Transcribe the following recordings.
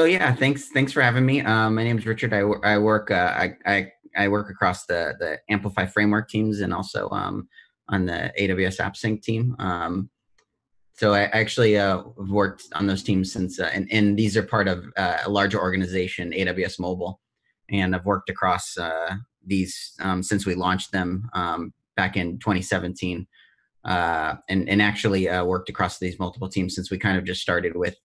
Oh yeah, thanks for having me. My name is Richard. I work I work across the Amplify framework teams and also on the AWS AppSync team. So I actually have worked on those teams since, and these are part of a larger organization, AWS Mobile, and I've worked across these since we launched them back in 2017. And actually worked across these multiple teams since we kind of just started with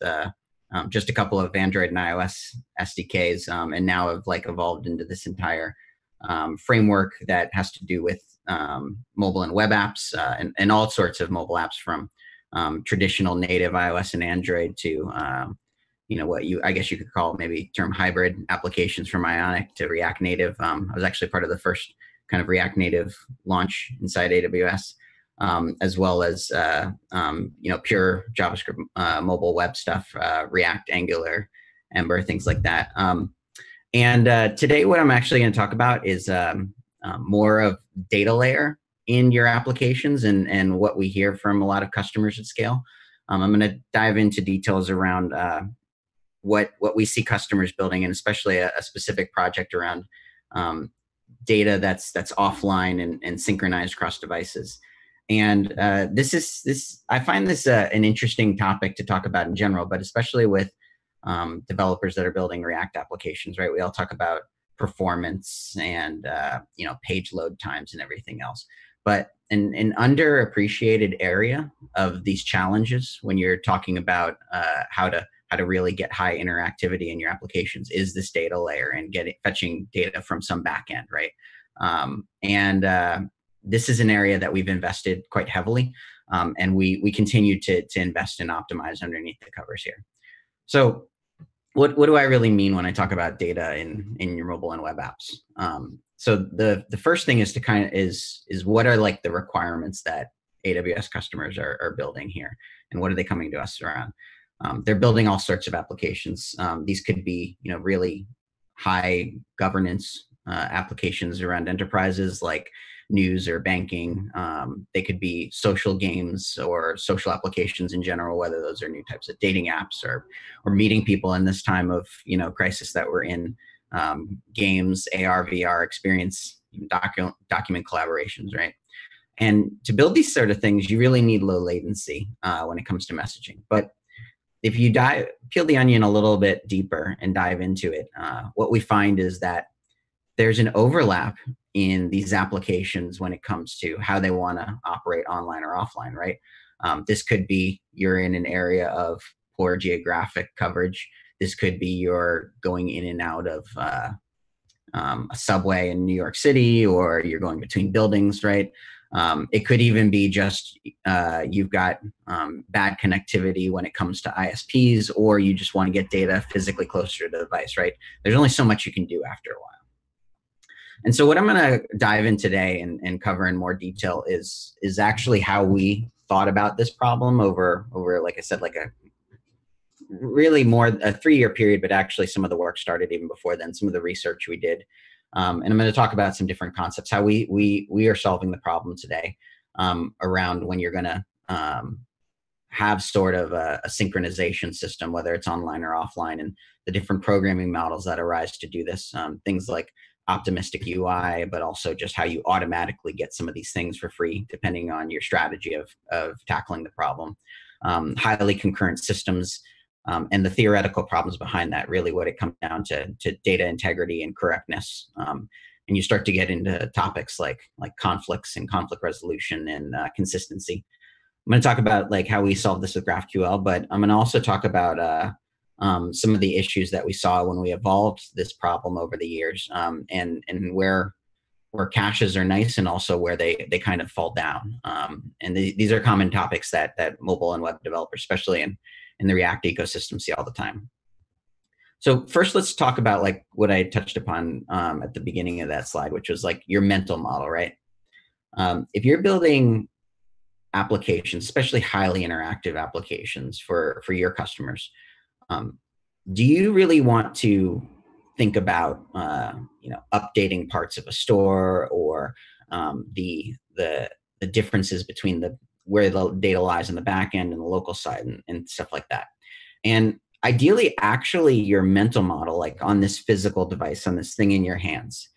just a couple of Android and iOS SDKs, and now have like evolved into this entire framework that has to do with mobile and web apps and all sorts of mobile apps from traditional native iOS and Android to what I guess you could call maybe term hybrid applications from Ionic to React Native. I was actually part of the first kind of React Native launch inside AWS. As well as pure JavaScript mobile web stuff, React, Angular, Ember, things like that. And today, what I'm actually going to talk about is more of data layer in your applications and what we hear from a lot of customers at scale. I'm going to dive into details around what we see customers building, and especially a specific project around data that's offline and synchronized across devices. And I find this an interesting topic to talk about in general, but especially with developers that are building React applications, right? We all talk about performance and page load times and everything else. But an underappreciated area of these challenges when you're talking about how to really get high interactivity in your applications is this data layer and fetching data from some backend, right? This is an area that we've invested quite heavily, and we continue to invest and optimize underneath the covers here. So what do I really mean when I talk about data in your mobile and web apps? So the first thing is is what are like the requirements that AWS customers are building here, and what are they coming to us around? They're building all sorts of applications. These could be really high governance applications around enterprises like news or banking. They could be social games or social applications in general, whether those are new types of dating apps or meeting people in this time of crisis that we're in. Games, AR, VR experience, document collaborations, right? And to build these sort of things, you really need low latency when it comes to messaging. But if you peel the onion a little bit deeper and dive into it, what we find is that there's an overlap in these applications when it comes to how they want to operate online or offline, right? This could be you're in an area of poor geographic coverage. This could be you're going in and out of a subway in New York City, or you're going between buildings, right? It could even be just you've got bad connectivity when it comes to ISPs, or you just want to get data physically closer to the device, right? There's only so much you can do after a while. And so what I'm going to dive in today and cover in more detail is actually how we thought about this problem over, like I said, like a really more a 3-year period, but actually some of the work started even before then, some of the research we did. And I'm going to talk about some different concepts, how we are solving the problem today around when you're going to have sort of a synchronization system, whether it's online or offline, and the different programming models that arise to do this. Things like optimistic UI, but also just how you automatically get some of these things for free, depending on your strategy of tackling the problem. Highly concurrent systems, and the theoretical problems behind that, really what it comes down to data integrity and correctness. And you start to get into topics like conflicts and conflict resolution and consistency. I'm going to talk about like how we solve this with GraphQL, but I'm going to also talk about some of the issues that we saw when we evolved this problem over the years, and where caches are nice and also where they kind of fall down. And these are common topics that mobile and web developers, especially in the React ecosystem, see all the time. So first, let's talk about like what I touched upon at the beginning of that slide, which was like your mental model, right? If you're building applications, especially highly interactive applications for your customers, do you really want to think about updating parts of a store, or the differences between where the data lies on the back end and the local side and stuff like that? And ideally, actually, your mental model, like on this physical device, on this thing in your hands,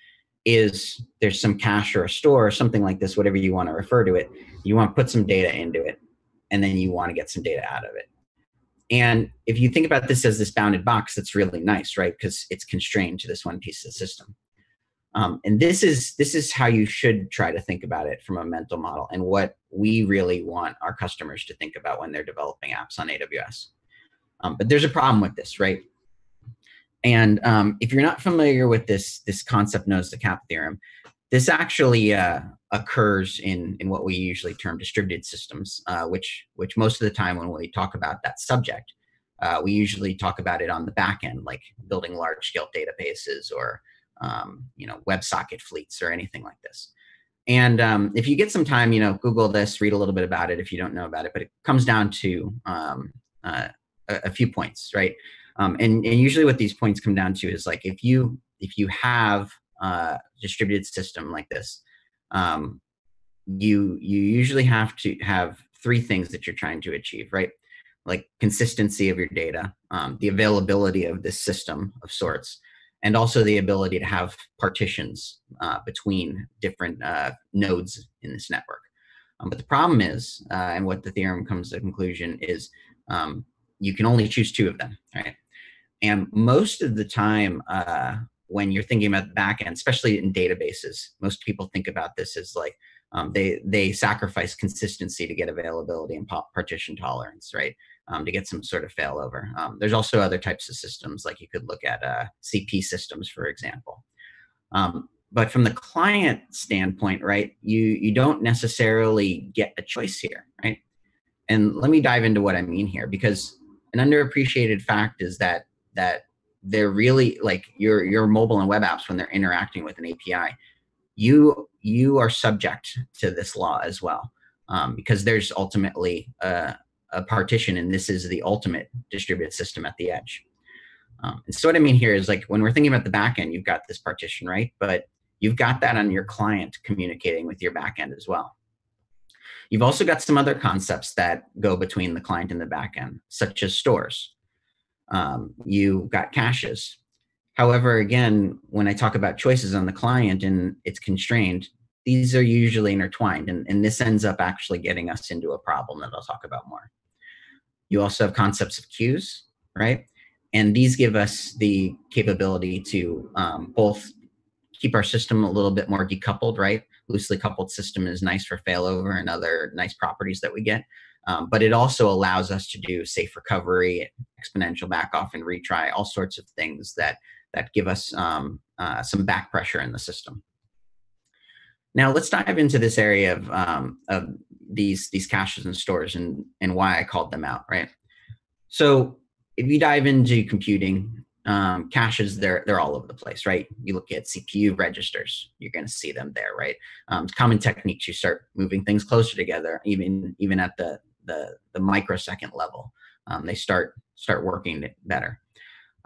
is there's some cache or a store or something like this, whatever you want to refer to it. You want to put some data into it, and then you want to get some data out of it. And if you think about this as this bounded box, that's really nice, right? Because it's constrained to this one piece of the system. And this is how you should try to think about it from a mental model, and what we really want our customers to think about when they're developing apps on AWS. But there's a problem with this, right? And if you're not familiar with this concept known as the CAP theorem, this actually occurs in what we usually term distributed systems, which most of the time when we talk about that subject, we usually talk about it on the back end, like building large scale databases or WebSocket fleets or anything like this. And if you get some time, Google this, read a little bit about it if you don't know about it, but it comes down to a few points, right? And usually what these points come down to is like, if you have a distributed system like this, you usually have to have three things that you're trying to achieve, right? Like consistency of your data, the availability of this system of sorts, and also the ability to have partitions between different nodes in this network. But the problem is, and what the theorem comes to the conclusion is, you can only choose two of them, right? And most of the time, when you're thinking about the back end, especially in databases, most people think about this as like they sacrifice consistency to get availability and partition tolerance, right? To get some sort of failover. There's also other types of systems, like you could look at CP systems, for example. But from the client standpoint, right, you don't necessarily get a choice here, right? And let me dive into what I mean here, because an underappreciated fact is that they're really, like, your mobile and web apps, when they're interacting with an API, you are subject to this law as well, because there's ultimately a partition, and this is the ultimate distributed system at the edge. And so what I mean here is, like, when we're thinking about the backend, you've got this partition, right? But you've got that on your client communicating with your backend as well. You've also got some other concepts that go between the client and the backend, such as stores. You've got caches. However, again, when I talk about choices on the client and it's constrained, these are usually intertwined, and this ends up actually getting us into a problem that I'll talk about more. You also have concepts of queues, right? And these give us the capability to both keep our system a little bit more decoupled, right? Loosely coupled system is nice for failover and other nice properties that we get. But it also allows us to do safe recovery, exponential back off and retry, all sorts of things that give us some back pressure in the system. Now let's dive into this area of these caches and stores and why I called them out, right? So if you dive into computing, caches, they're all over the place, right? You look at CPU registers, you're going to see them there, right? Common techniques, you start moving things closer together, even at the microsecond level. They start working better.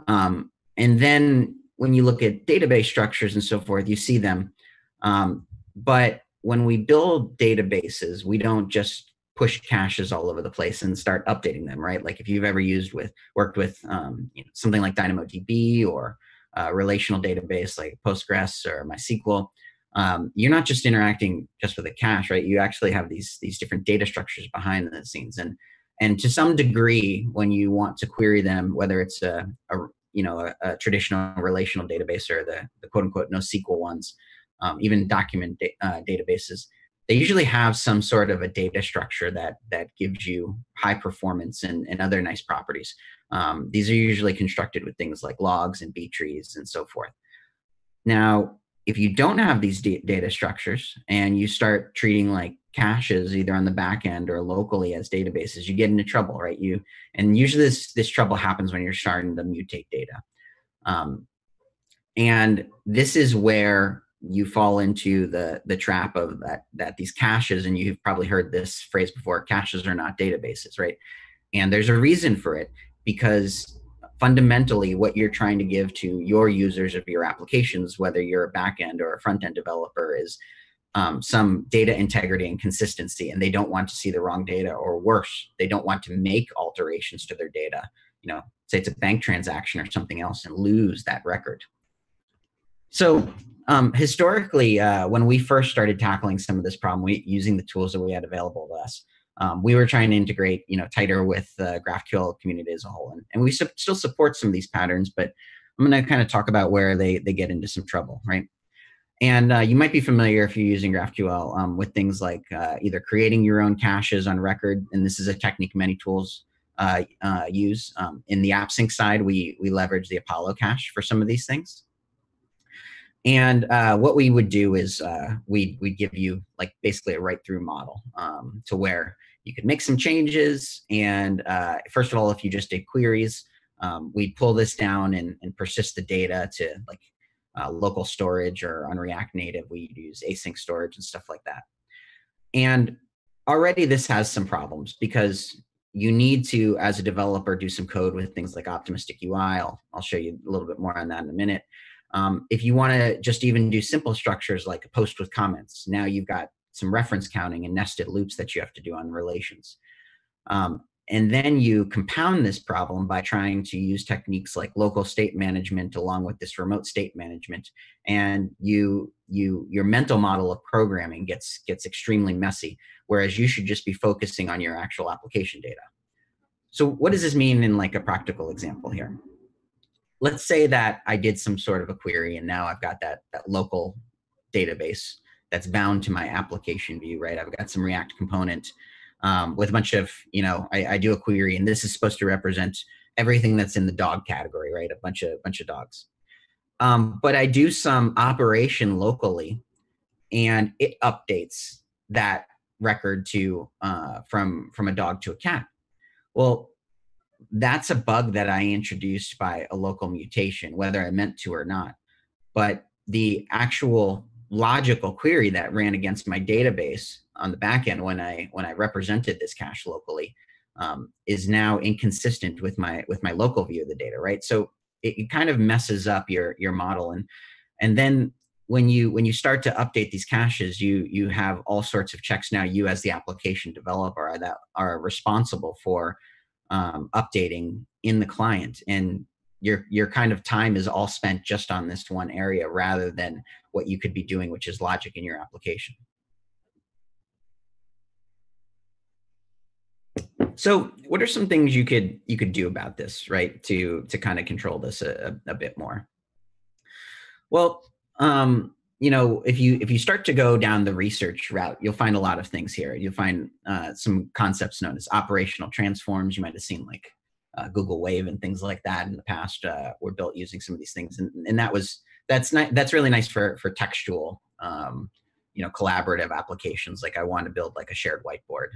And then when you look at database structures and so forth, you see them. But when we build databases, we don't just push caches all over the place and start updating them, right? Like if you've ever worked with something like DynamoDB or a relational database like Postgres or MySQL, you're not just interacting just with a cache, right? You actually have these different data structures behind the scenes, and to some degree, when you want to query them, whether it's a traditional relational database or the quote unquote NoSQL ones, even document databases, they usually have some sort of a data structure that gives you high performance and other nice properties. These are usually constructed with things like logs and B trees and so forth. Now, if you don't have these data structures and you start treating like caches either on the back end or locally as databases, you get into trouble, right? And usually this trouble happens when you're starting to mutate data. And this is where you fall into the trap of that these caches, and you've probably heard this phrase before, caches are not databases, right? And there's a reason for it, because fundamentally what you're trying to give to your users of your applications, whether you're a back-end or a front-end developer, is some data integrity and consistency, and they don't want to see the wrong data, or worse, they don't want to make alterations to their data say it's a bank transaction or something else, and lose that record. So historically, when we first started tackling some of this problem, using the tools that we had available to us, we were trying to integrate, tighter with the GraphQL community as a whole, and we still support some of these patterns, but I'm going to kind of talk about where they get into some trouble, right? And you might be familiar, if you're using GraphQL, with things like either creating your own caches on record, and this is a technique many tools use. In the AppSync side, we leverage the Apollo cache for some of these things. And what we would do is we'd give you like basically a write-through model to where you could make some changes. And first of all, if you just did queries, we'd pull this down and persist the data to like local storage, or on React Native, we use async storage and stuff like that. And already this has some problems because you need to, as a developer, do some code with things like optimistic UI. I'll show you a little bit more on that in a minute. If you want to just even do simple structures like a post with comments, now you've got some reference counting and nested loops that you have to do on relations. And then you compound this problem by trying to use techniques like local state management along with this remote state management. And your mental model of programming gets extremely messy, whereas you should just be focusing on your actual application data. So what does this mean in like a practical example here? Let's say that I did some sort of a query and now I've got that local database that's bound to my application view, right? I've got some React component with a bunch of, I do a query, and this is supposed to represent everything that's in the dog category, right? A bunch of dogs. But I do some operation locally, and it updates that record to from a dog to a cat. Well, that's a bug that I introduced by a local mutation, whether I meant to or not. But the actual logical query that ran against my database on the back end when I represented this cache locally is now inconsistent with my local view of the data, right? So it kind of messes up your model, and then when you start to update these caches, you have all sorts of checks. Now you, as the application developer, that are responsible for updating in the client, and your kind of time is all spent just on this one area rather than what you could be doing, which is logic in your application. So what are some things you could do about this, right, to kind of control this a bit more? Well, if you start to go down the research route, you'll find a lot of things here. You'll find some concepts known as operational transforms. You might have seen like Google Wave and things like that in the past were built using some of these things, and that's really nice for textual collaborative applications. Like I want to build like a shared whiteboard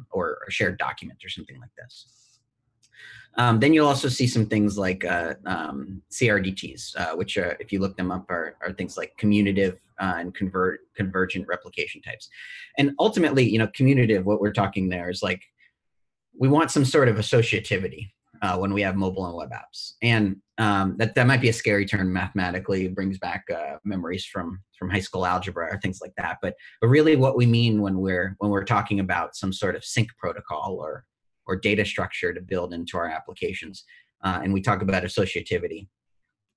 or a shared document or something like this. Then you'll also see some things like CRDTs, which if you look them up are things like commutative and convergent replication types. And ultimately, commutative, what we're talking there is like, we want some sort of associativity when we have mobile and web apps. And that might be a scary term mathematically. It brings back memories from high school algebra or things like that. But really what we mean when we're talking about some sort of sync protocol or data structure to build into our applications, and we talk about associativity,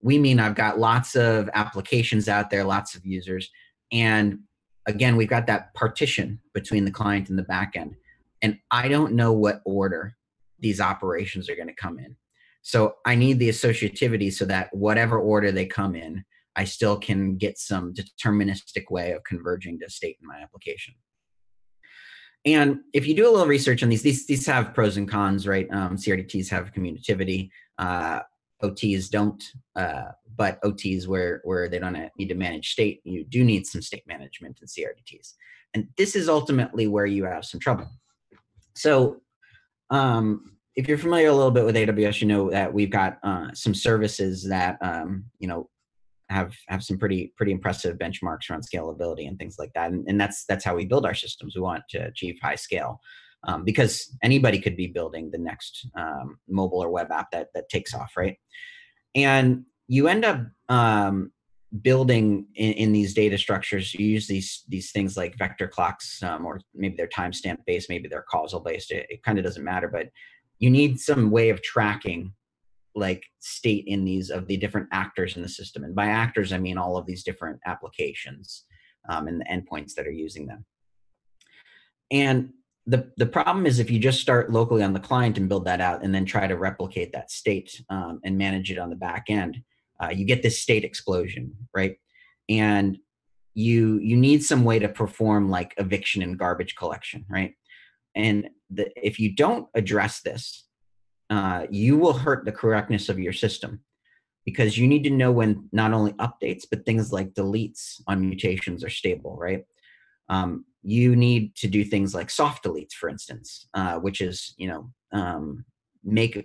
we mean I've got lots of applications out there, lots of users. And again, we've got that partition between the client and the backend. And I don't know what order these operations are going to come in. So I need the associativity so that whatever order they come in, I still can get some deterministic way of converging to state in my application. And if you do a little research on these have pros and cons, right? CRDTs have commutativity. OTs don't, but OTs where they don't need to manage state, you do need some state management in CRDTs. And this is ultimately where you have some trouble. So if you're familiar a little bit with AWS, you know that we've got some services that have some pretty impressive benchmarks around scalability and things like that. And that's how we build our systems. We want to achieve high scale because anybody could be building the next mobile or web app that takes off, right? And you end up building in these data structures. You use these things like vector clocks, or maybe they're timestamp based, maybe they're causal based. It kind of doesn't matter, but you need some way of tracking like state in these of the different actors in the system. And by actors, I mean all of these different applications and the endpoints that are using them. And the problem is if you just start locally on the client and build that out and then try to replicate that state and manage it on the back end, you get this state explosion, right? And you need some way to perform like eviction and garbage collection, right? And if you don't address this, you will hurt the correctness of your system because you need to know when not only updates, but things like deletes on mutations are stable, right? You need to do things like soft deletes, for instance, which is,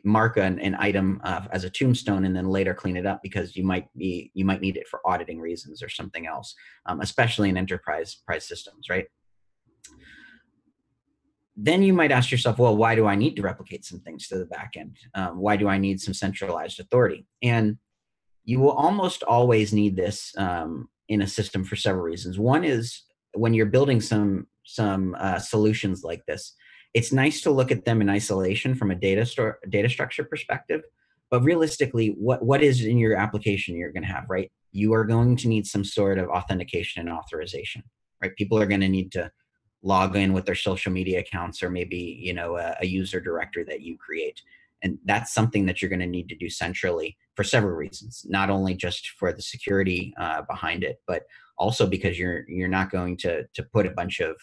mark an item as a tombstone and then later clean it up because you might need it for auditing reasons or something else, especially in enterprise systems, right? Then you might ask yourself, well, why do I need to replicate some things to the back end? Why do I need some centralized authority? And you will almost always need this in a system for several reasons. One is when you're building some solutions like this, it's nice to look at them in isolation from a data structure perspective. But realistically, what is in your application you're going to have, right? You are going to need some sort of authentication and authorization, right? People are going to need to log in with their social media accounts or maybe a user directory that you create, and that's something that you're going to need to do centrally for several reasons, not only just for the security behind it, but also because you're not going to put a bunch of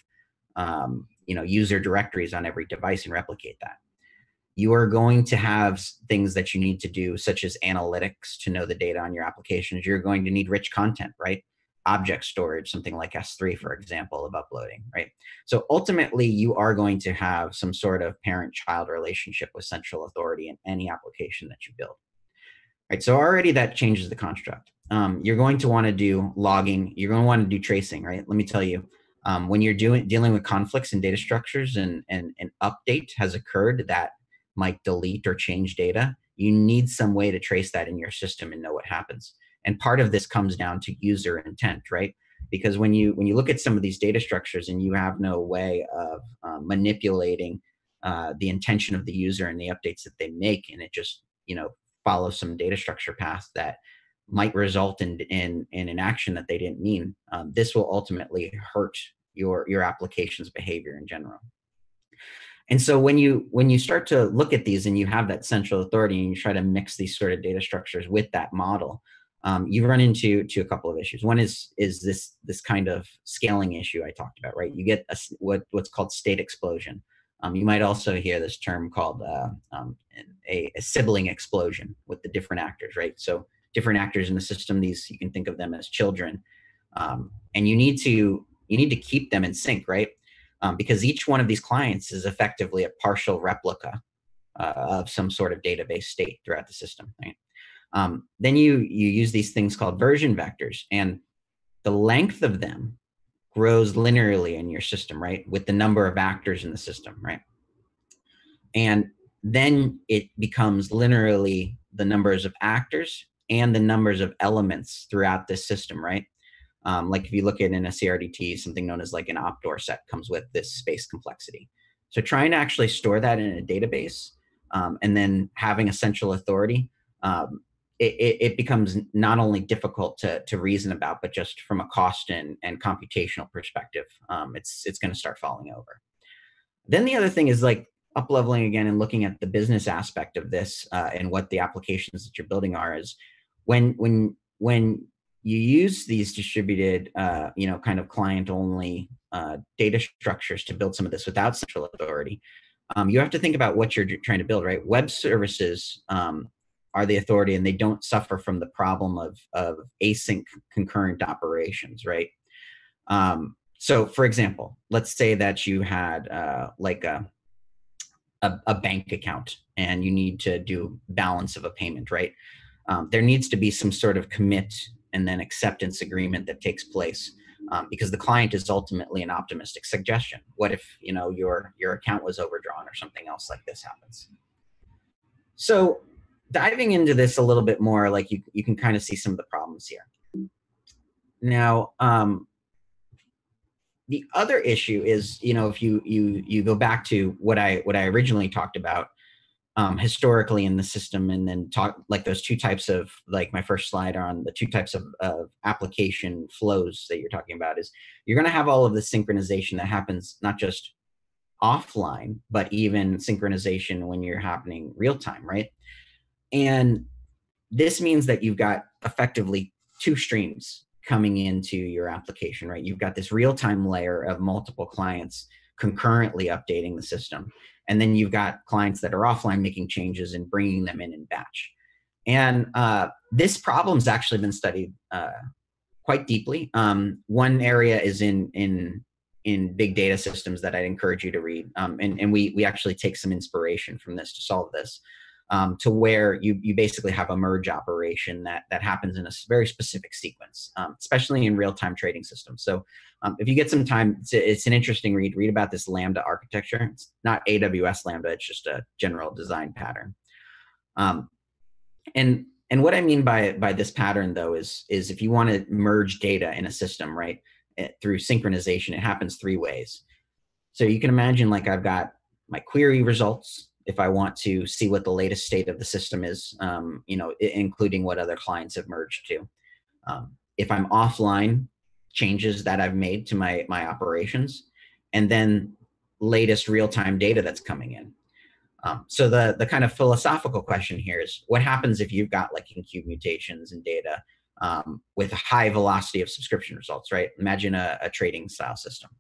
user directories on every device and replicate that. You are going to have things that you need to do, such as analytics to know the data on your applications. You're going to need rich content, right? Object storage, something like S3, for example, of uploading, right? So ultimately, you are going to have some sort of parent-child relationship with central authority in any application that you build, right? So already that changes the construct. You're going to want to do logging. You're going to want to do tracing, right? Let me tell you, when you're dealing with conflicts in data structures and an update has occurred that might delete or change data, you need some way to trace that in your system and know what happens. And part of this comes down to user intent, right? Because when you look at some of these data structures and you have no way of manipulating the intention of the user and the updates that they make, and it just follows some data structure path that might result in an action that they didn't mean, this will ultimately hurt your application's behavior in general. And so when you start to look at these and you have that central authority and you try to mix these sort of data structures with that model, you run into a couple of issues. One is this kind of scaling issue I talked about, right? You get what's called state explosion. You might also hear this term called a sibling explosion with the different actors, right? So different actors in the system, these you can think of them as children, and you need to keep them in sync, right? Because each one of these clients is effectively a partial replica of some sort of database state throughout the system, right? Then you use these things called version vectors, and the length of them grows linearly in your system, right? With the number of actors in the system, right? And then it becomes linearly the numbers of actors and the numbers of elements throughout this system, right? Like if you look at in a CRDT, something known as like an OpDOR set comes with this space complexity. So trying to actually store that in a database and then having a central authority, it becomes not only difficult to reason about, but just from a cost and computational perspective, it's going to start falling over. Then the other thing is like up-leveling again and looking at the business aspect of this and what the applications that you're building are is when you use these distributed, kind of client-only data structures to build some of this without central authority, you have to think about what you're trying to build, right? Web services are the authority, and they don't suffer from the problem of async concurrent operations, right? So, for example, let's say that you had like a bank account, and you need to do balance of a payment, right? There needs to be some sort of commit and then acceptance agreement that takes place because the client is ultimately an optimistic suggestion. What if your account was overdrawn or something else like this happens? So diving into this a little bit more, like you can kind of see some of the problems here. Now, the other issue is, if you go back to what I originally talked about, historically in the system, and then talk like those two types of, like my first slide on the two types of application flows that you're talking about, is you're going to have all of the synchronization that happens not just offline, but even synchronization when you're happening real time, right? And this means that you've got effectively two streams coming into your application, right? You've got this real-time layer of multiple clients concurrently updating the system. And then you've got clients that are offline making changes and bringing them in batch. And this problem's actually been studied quite deeply. One area is in big data systems that I'd encourage you to read. And we actually take some inspiration from this to solve this. To where you basically have a merge operation that happens in a very specific sequence, especially in real-time trading systems. So if you get some time, it's an interesting read. Read about this Lambda architecture. It's not AWS Lambda, it's just a general design pattern. And what I mean by this pattern, though, is if you want to merge data in a system, right, through synchronization, it happens three ways. So you can imagine, like, I've got my query results. If I want to see what the latest state of the system is, including what other clients have merged to. If I'm offline, changes that I've made to my operations, and then latest real-time data that's coming in. So the kind of philosophical question here is, what happens if you've got like in-queue mutations and data with a high velocity of subscription results, right? Imagine a trading style system.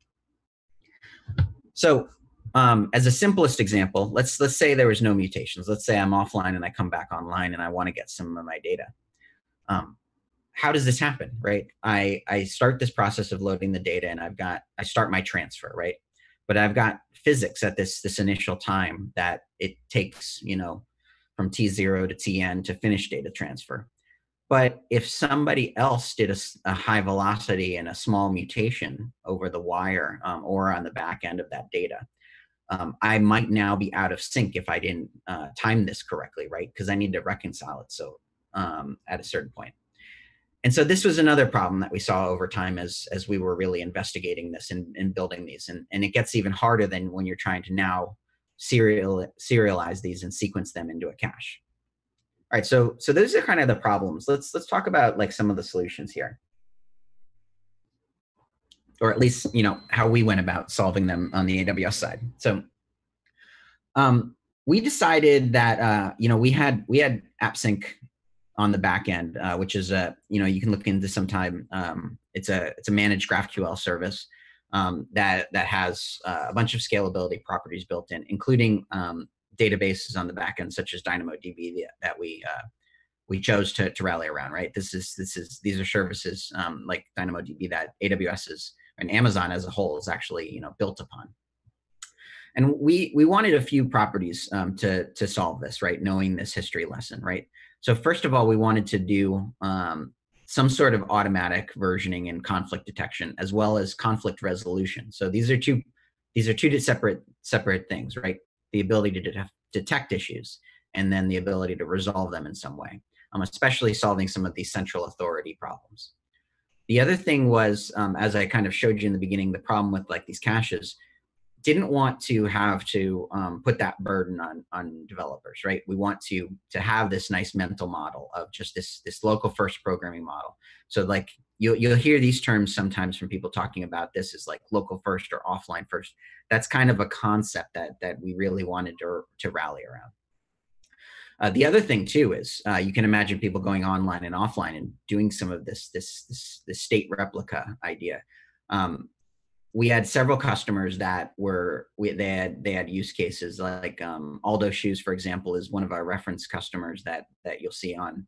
So as a simplest example, let's say there was no mutations. Let's say I'm offline and I come back online and I want to get some of my data. How does this happen, right? I start this process of loading the data, and I start my transfer, right? But I've got physics at this initial time that it takes, from T0 to Tn to finish data transfer. But if somebody else did a high velocity and a small mutation over the wire or on the back end of that data, I might now be out of sync if I didn't time this correctly, right? Because I need to reconcile it at a certain point. And so this was another problem that we saw over time as we were really investigating this and building these. And it gets even harder than when you're trying to now serialize these and sequence them into a cache. All right, so those are kind of the problems. Let's talk about like some of the solutions here, or at least how we went about solving them on the AWS side. So we decided that we had AppSync on the back end, which is you can look into sometime. It's a managed GraphQL service that has a bunch of scalability properties built in, including databases on the back end, such as DynamoDB that we chose to rally around. Right, these are services like DynamoDB that AWS and Amazon as a whole is actually built upon. And we wanted a few properties to solve this, right? Knowing this history lesson, right? So first of all, we wanted to do some sort of automatic versioning and conflict detection, as well as conflict resolution. So these are two separate things, right? The ability to detect issues, and then the ability to resolve them in some way, especially solving some of these central authority problems. The other thing was, as I kind of showed you in the beginning, the problem with like these caches, didn't want to have to put that burden on developers, right? We want to have this nice mental model of just this local first programming model. So like you'll hear these terms sometimes from people talking about this as like local first or offline first. That's kind of a concept that we really wanted to rally around. The other thing too is you can imagine people going online and offline and doing some of this state replica idea. We had several customers that they had use cases like Aldo Shoes, for example, is one of our reference customers that you'll see on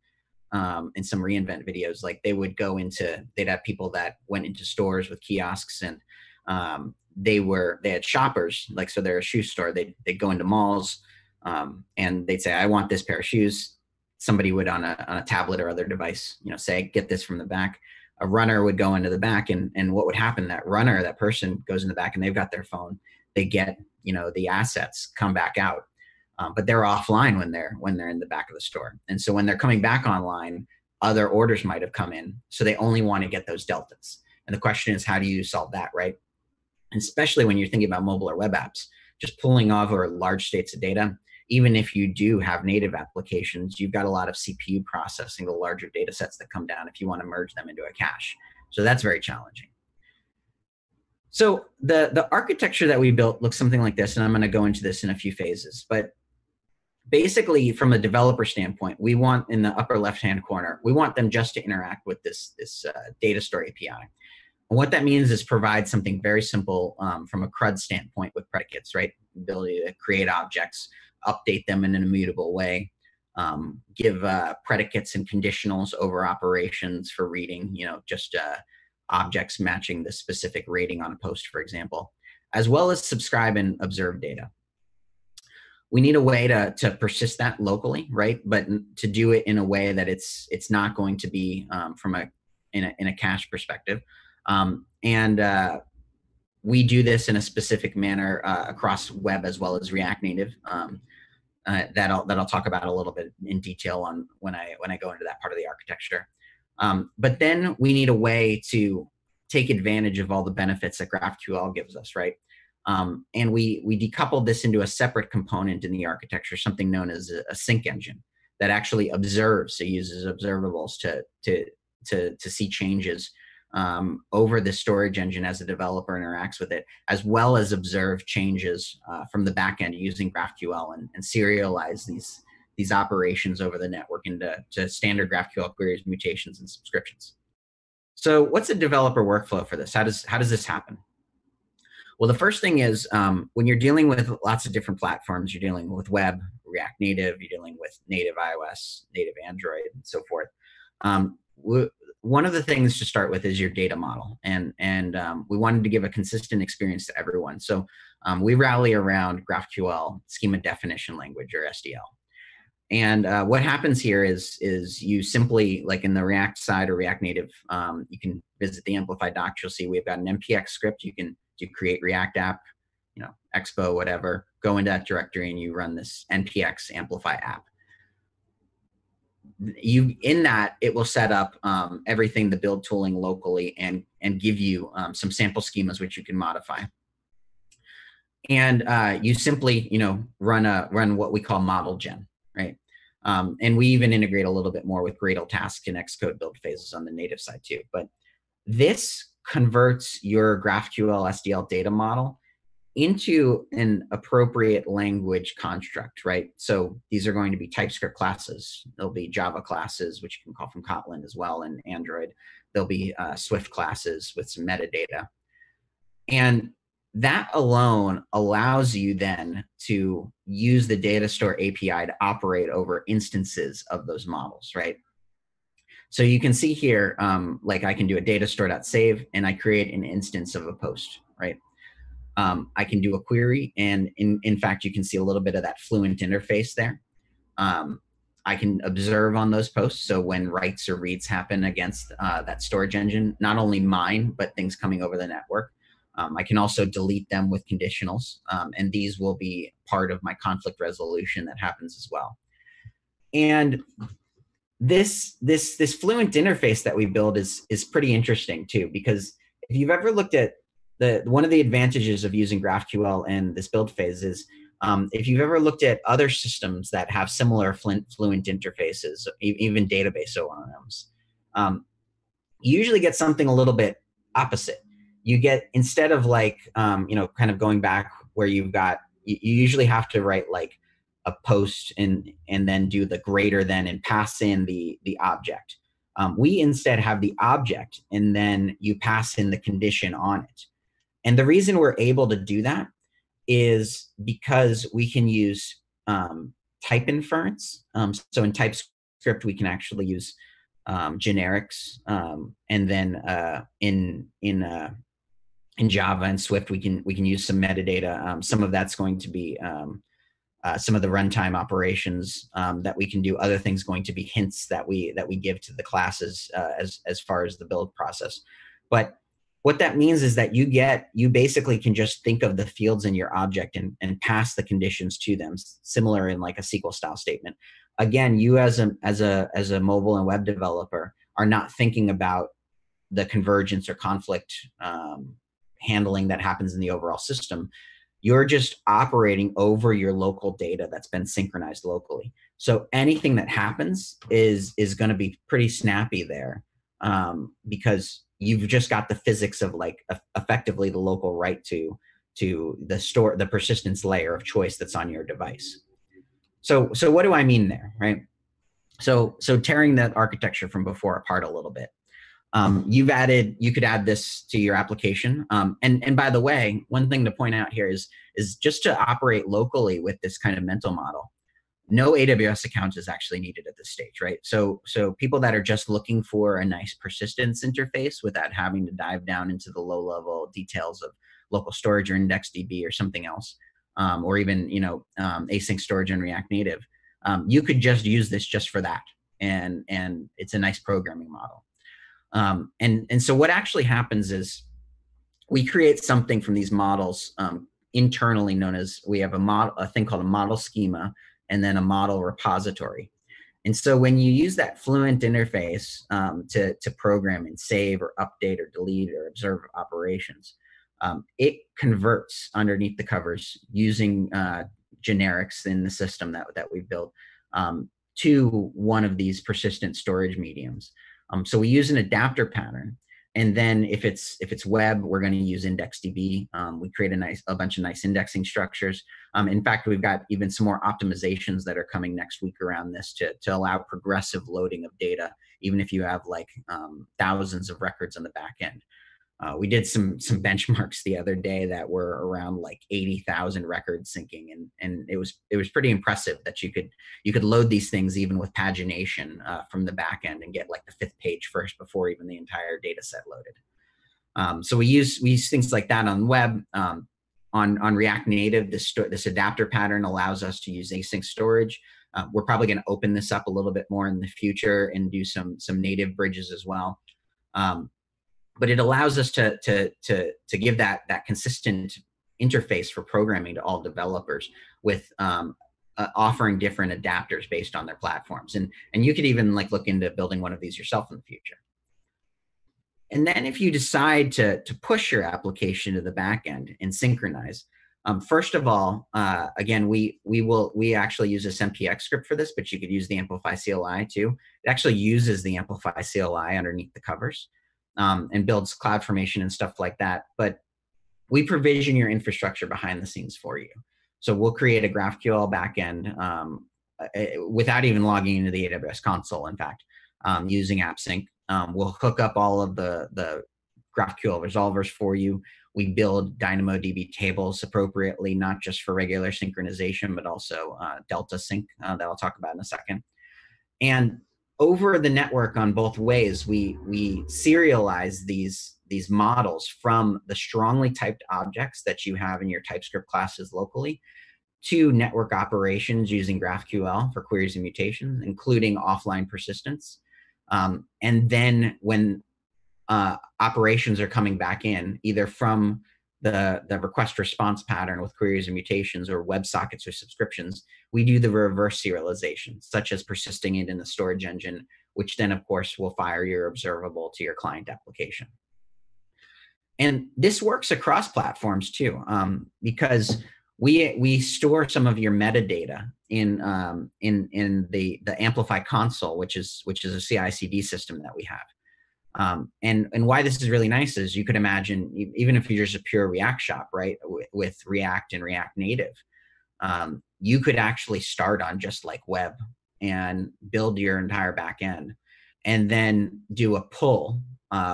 in some reInvent videos. Like they'd have people that went into stores with kiosks, and they had shoppers. Like, so they're a shoe store. They'd go into malls and they'd say, I want this pair of shoes. Somebody would on a tablet or other device, say, get this from the back. A runner would go into the back, and what would happen, that person goes in the back and they've got their phone, they get the assets, come back out, but they're offline when they're in the back of the store. And so when they're coming back online, other orders might have come in, so they only want to get those deltas. And the question is, how do you solve that, right? And especially when you're thinking about mobile or web apps, just pulling over large states of data, even if you do have native applications, you've got a lot of CPU processing the larger data sets that come down if you want to merge them into a cache. So that's very challenging. So the architecture that we built looks something like this, and I'm going to go into this in a few phases. But basically, from a developer standpoint, we want in the upper left-hand corner, we want them just to interact with this data store API. And what that means is provide something very simple from a CRUD standpoint with predicates, right? Ability to create objects, update them in an immutable way, give predicates and conditionals over operations for reading, just objects matching the specific rating on a post, for example, as well as subscribe and observe data. We need a way to persist that locally, right? But to do it in a way that it's not going to be in a cache perspective. We do this in a specific manner across web as well as React Native. That I'll talk about a little bit in detail on when I go into that part of the architecture. But then we need a way to take advantage of all the benefits that GraphQL gives us, right? And we decoupled this into a separate component in the architecture, something known as a sync engine that actually observes. So uses observables to see changes over the storage engine as a developer interacts with it, as well as observe changes from the backend using GraphQL and serialize these operations over the network into standard GraphQL queries, mutations, and subscriptions. So what's a developer workflow for this? How does this happen? Well, the first thing is when you're dealing with lots of different platforms, you're dealing with web, React Native, you're dealing with native iOS, native Android, and so forth. One of the things to start with is your data model, and we wanted to give a consistent experience to everyone. So we rally around GraphQL Schema Definition Language, or SDL. And what happens here is you simply, like in the React side or React Native, you can visit the Amplify docs. You'll see we've got an npx script. You can create React app, Expo, whatever. Go into that directory and you run this npx Amplify app. In that, it will set up everything, the build tooling locally, and give you some sample schemas which you can modify. And you simply, run what we call model gen, right? And we even integrate a little bit more with Gradle task and Xcode build phases on the native side too. But this converts your GraphQL SDL data model into an appropriate language construct, right? So these are going to be TypeScript classes. There'll be Java classes, which you can call from Kotlin as well in Android. There'll be Swift classes with some metadata. And that alone allows you then to use the data store API to operate over instances of those models, right? So you can see here, like I can do a data store.save and I create an instance of a post, right? I can do a query, and in fact, you can see a little bit of that Fluent interface there. I can observe on those posts. So when writes or reads happen against that storage engine, not only mine, but things coming over the network. I can also delete them with conditionals, and these will be part of my conflict resolution that happens as well. And this Fluent interface that we build is pretty interesting too, because if you've ever looked at one of the advantages of using GraphQL and this build phase is if you've ever looked at other systems that have similar Fluent interfaces, even database ORMs, you usually get something a little bit opposite. You get, instead of like, kind of going back where you usually have to write like a post and then do the greater than and pass in the object. We instead have the object and then you pass in the condition on it. And the reason we're able to do that is because we can use type inference. So in TypeScript, we can actually use generics, and then in Java and Swift, we can use some metadata. Some of that's going to be some of the runtime operations that we can do. Other things going to be hints that we give to the classes as far as the build process. But what that means is that you basically can just think of the fields in your object and pass the conditions to them, similar in like a SQL style statement. Again, you as a mobile and web developer are not thinking about the convergence or conflict handling that happens in the overall system. you're just operating over your local data that's been synchronized locally. So anything that happens is going to be pretty snappy there, because you've just got the physics of like effectively the local write to the persistence layer of choice that's on your device. So what do I mean there, right? So tearing that architecture from before apart a little bit. You could add this to your application. And by the way, one thing to point out here is just to operate locally with this kind of mental model, no AWS account is actually needed at this stage, right? So people that are just looking for a nice persistence interface without having to dive down into the low level details of local storage or IndexedDB or something else, or even async storage in React Native, you could just use this just for that, and it's a nice programming model. And so what actually happens is we create something from these models internally known as, we have a thing called a model schema, and then a model repository. And so when you use that Fluent interface to program and save or update or delete or observe operations, it converts underneath the covers using generics in the system that we've built to one of these persistent storage mediums. So we use an adapter pattern, and then if it's web, we're going to use IndexedDB. We create a bunch of nice indexing structures. In fact, we've got even some more optimizations that are coming next week around this to allow progressive loading of data, even if you have like thousands of records on the back end. We did some benchmarks the other day that were around like 80,000 records syncing, and it was pretty impressive that you could load these things even with pagination from the back end and get like the 5th page first before even the entire data set loaded. So we use things like that on web. On React Native, this adapter pattern allows us to use async storage. We're probably going to open this up a little bit more in the future and do some native bridges as well. But it allows us to give that consistent interface for programming to all developers with offering different adapters based on their platforms. And you could even like look into building one of these yourself in the future. And then if you decide to push your application to the back end and synchronize, first of all, again, we actually use this MPX script for this, but you could use the Amplify CLI too. It actually uses the Amplify CLI underneath the covers. And builds CloudFormation and stuff like that. But we provision your infrastructure behind the scenes for you. So we'll create a GraphQL backend without even logging into the AWS console, in fact, using AppSync. We'll hook up all of the GraphQL resolvers for you. We build DynamoDB tables appropriately, not just for regular synchronization, but also Delta Sync that I'll talk about in a second. And over the network on both ways, we serialize these models from the strongly typed objects that you have in your TypeScript classes locally to network operations using GraphQL for queries and mutations, including offline persistence. And then when operations are coming back in, either from the request response pattern with queries and mutations or WebSockets or subscriptions, we do the reverse serialization, such as persisting it in the storage engine, which then of course will fire your observable to your client application. And this works across platforms too, because we store some of your metadata in the Amplify console, which is a CI/CD system that we have. And why this is really nice is you could imagine, even if you're just a pure React shop, right, with React and React Native, you could actually start on just like web and build your entire back end and then do a pull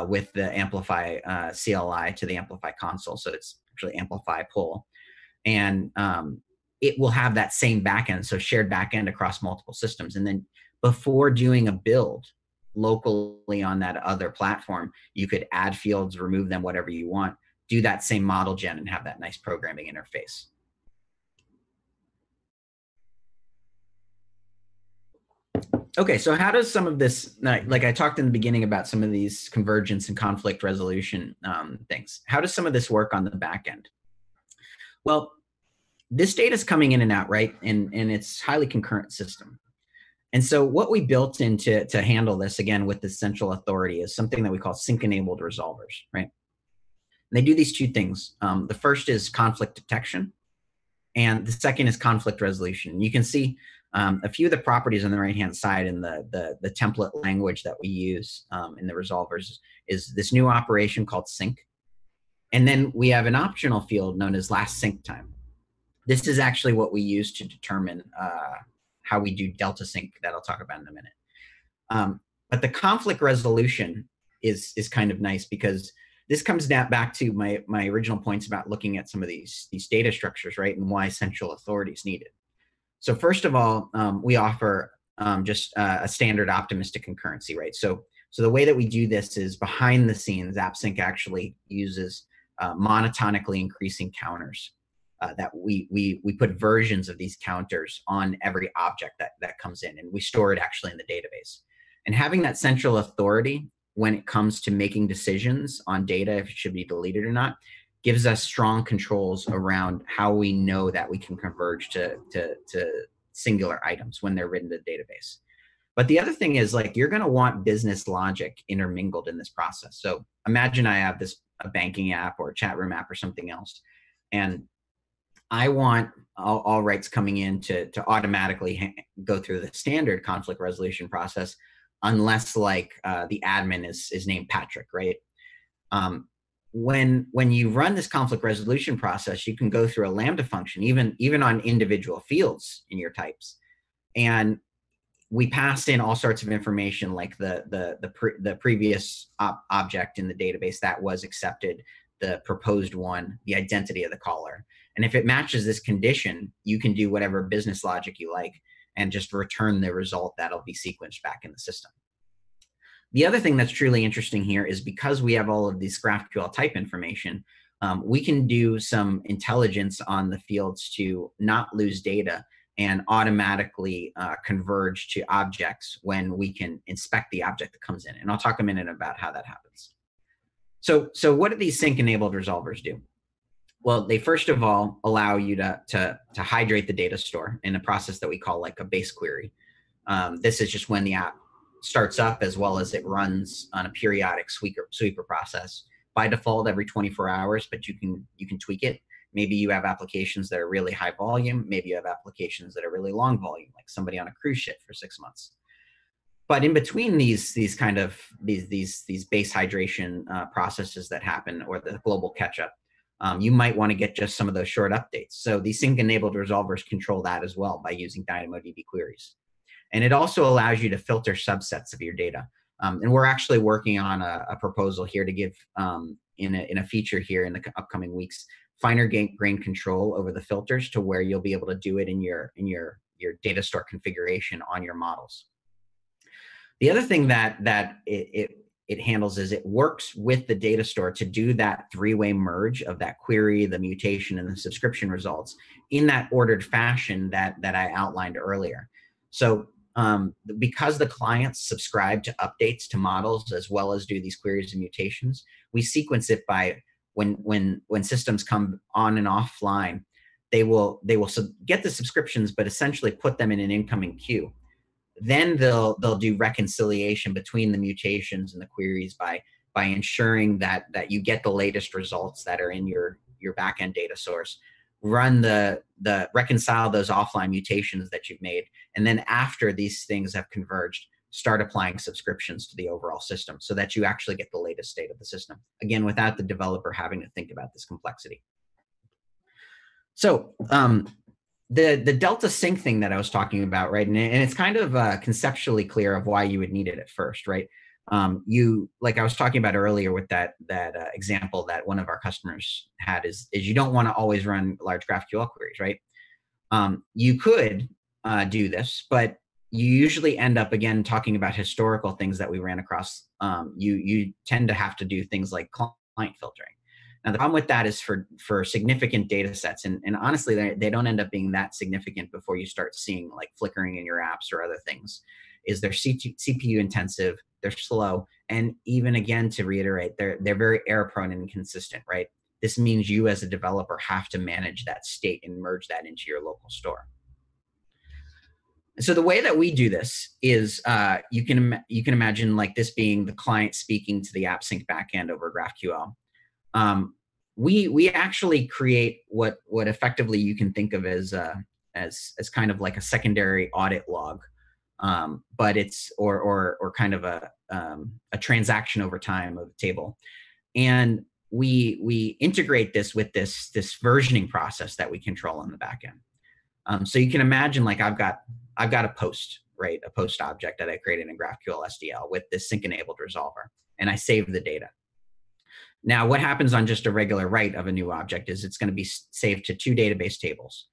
with the Amplify CLI to the Amplify console. So it's actually Amplify pull. And it will have that same backend, so shared backend across multiple systems. And then before doing a build locally on that other platform, you could add fields, remove them, whatever you want, do that same model gen and have that nice programming interface. Okay, so how does some of this, like I talked in the beginning about some of these convergence and conflict resolution things, how does some of this work on the back end? Well, this data is coming in and out, right? And it's highly concurrent system. And so what we built in to handle this, again, with the central authority is something that we call sync-enabled resolvers, right? And they do these two things. The first is conflict detection. And the second is conflict resolution. You can see a few of the properties on the right-hand side in the template language that we use in the resolvers is this new operation called sync. And then we have an optional field known as last sync time. This is actually what we use to determine how we do delta sync that I'll talk about in a minute. But the conflict resolution is kind of nice because this comes back to my original points about looking at some of these data structures, right, and why central authority is needed. So first of all, we offer just a standard optimistic concurrency, right? So the way that we do this is behind the scenes, AppSync actually uses monotonically increasing counters that we put versions of these counters on every object that comes in, and we store it actually in the database. And having that central authority when it comes to making decisions on data, if it should be deleted or not, gives us strong controls around how we know that we can converge to singular items when they're written to the database. But the other thing is, like, you're going to want business logic intermingled in this process. So imagine I have a banking app or a chat room app or something else, and I want all rights coming in to automatically go through the standard conflict resolution process, unless like the admin is named Patrick, right? When you run this conflict resolution process, you can go through a Lambda function, even on individual fields in your types, and we passed in all sorts of information like the previous object in the database that was accepted, the proposed one, the identity of the caller. And if it matches this condition, you can do whatever business logic you like and just return the result that'll be sequenced back in the system. The other thing that's truly interesting here is because we have all of this GraphQL type information, we can do some intelligence on the fields to not lose data and automatically converge to objects when we can inspect the object that comes in. And I'll talk a minute about how that happens. So what do these sync-enabled resolvers do? Well, they first of all allow you to hydrate the data store in a process that we call like a base query. This is just when the app starts up as well as it runs on a periodic sweeper process. By default, every 24 hours, but you can tweak it. Maybe you have applications that are really high volume. Maybe you have applications that are really long volume, like somebody on a cruise ship for 6 months. But in between these base hydration processes that happen, or the global catch-up, you might want to get just some of those short updates. So these sync-enabled resolvers control that as well by using DynamoDB queries. And it also allows you to filter subsets of your data. And we're actually working on a proposal here to give, in a feature here in the upcoming weeks, finer grain control over the filters to where you'll be able to do it in your data store configuration on your models. The other thing that it handles is it works with the data store to do that three-way merge of that query, the mutation, and the subscription results in that ordered fashion that I outlined earlier. So because the clients subscribe to updates to models as well as do these queries and mutations, we sequence it by when systems come on and offline, they will get the subscriptions, but essentially put them in an incoming queue. Then they'll do reconciliation between the mutations and the queries by ensuring that you get the latest results that are in your backend data source. Run reconcile those offline mutations that you've made, and then after these things have converged, start applying subscriptions to the overall system so that you actually get the latest state of the system. Again, without the developer having to think about this complexity. So the delta sync thing that I was talking about, right? And it's kind of conceptually clear of why you would need it at first, right? Like I was talking about earlier with that example that one of our customers had is you don't want to always run large GraphQL queries, right? You could do this, but you usually end up, again, talking about historical things that we ran across. You tend to have to do things like client filtering. Now, the problem with that is for significant data sets, and honestly, they don't end up being that significant before you start seeing like flickering in your apps or other things, is they're CPU intensive, they're slow, and even again, to reiterate, they're very error prone and inconsistent, right? This means you as a developer have to manage that state and merge that into your local store. So the way that we do this is you can imagine like this being the client speaking to the AppSync backend over GraphQL. we actually create what effectively you can think of as kind of like a secondary audit log, but it's or kind of a transaction over time of the table, and we integrate this with this versioning process that we control on the back end. So you can imagine, like, I've got a post, right? A post object that I created in GraphQL SDL with this sync enabled resolver, and I save the data. Now, what happens on just a regular write of a new object is it's going to be saved to two database tables.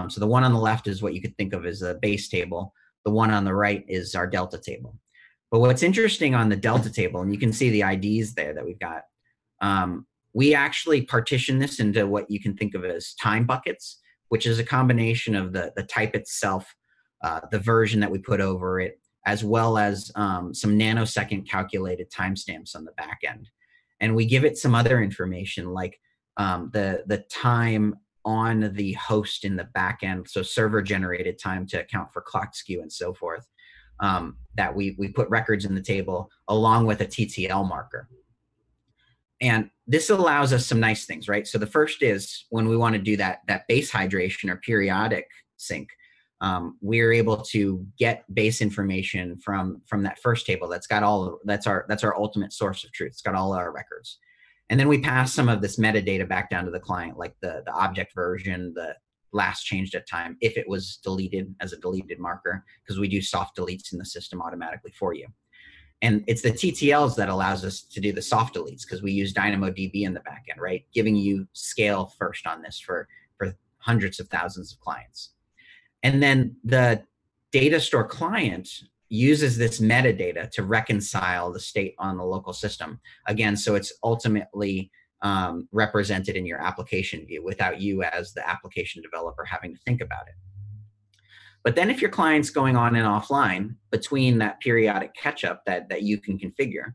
So the one on the left is what you could think of as a base table. The one on the right is our Delta table. But what's interesting on the Delta table, and you can see the IDs there that we've got, we actually partition this into what you can think of as time buckets, which is a combination of the type itself, the version that we put over it, as well as some nanosecond calculated timestamps on the back end. And we give it some other information, like the time on the host in the back end, so server generated time to account for clock skew and so forth, that we put records in the table along with a TTL marker. And this allows us some nice things, right? So the first is when we want to do that base hydration or periodic sync, we're able to get base information from that first table that's got that's our ultimate source of truth. It's got all our records. And then we pass some of this metadata back down to the client, like the object version, the last changed at time, if it was deleted as a deleted marker, because we do soft deletes in the system automatically for you. And it's the TTLs that allows us to do the soft deletes, because we use DynamoDB in the backend, right? Giving you scale first on this for hundreds of thousands of clients. And then the data store client uses this metadata to reconcile the state on the local system. Again, so it's ultimately represented in your application view without you as the application developer having to think about it. But then if your client's going on and offline between that periodic catch-up that you can configure,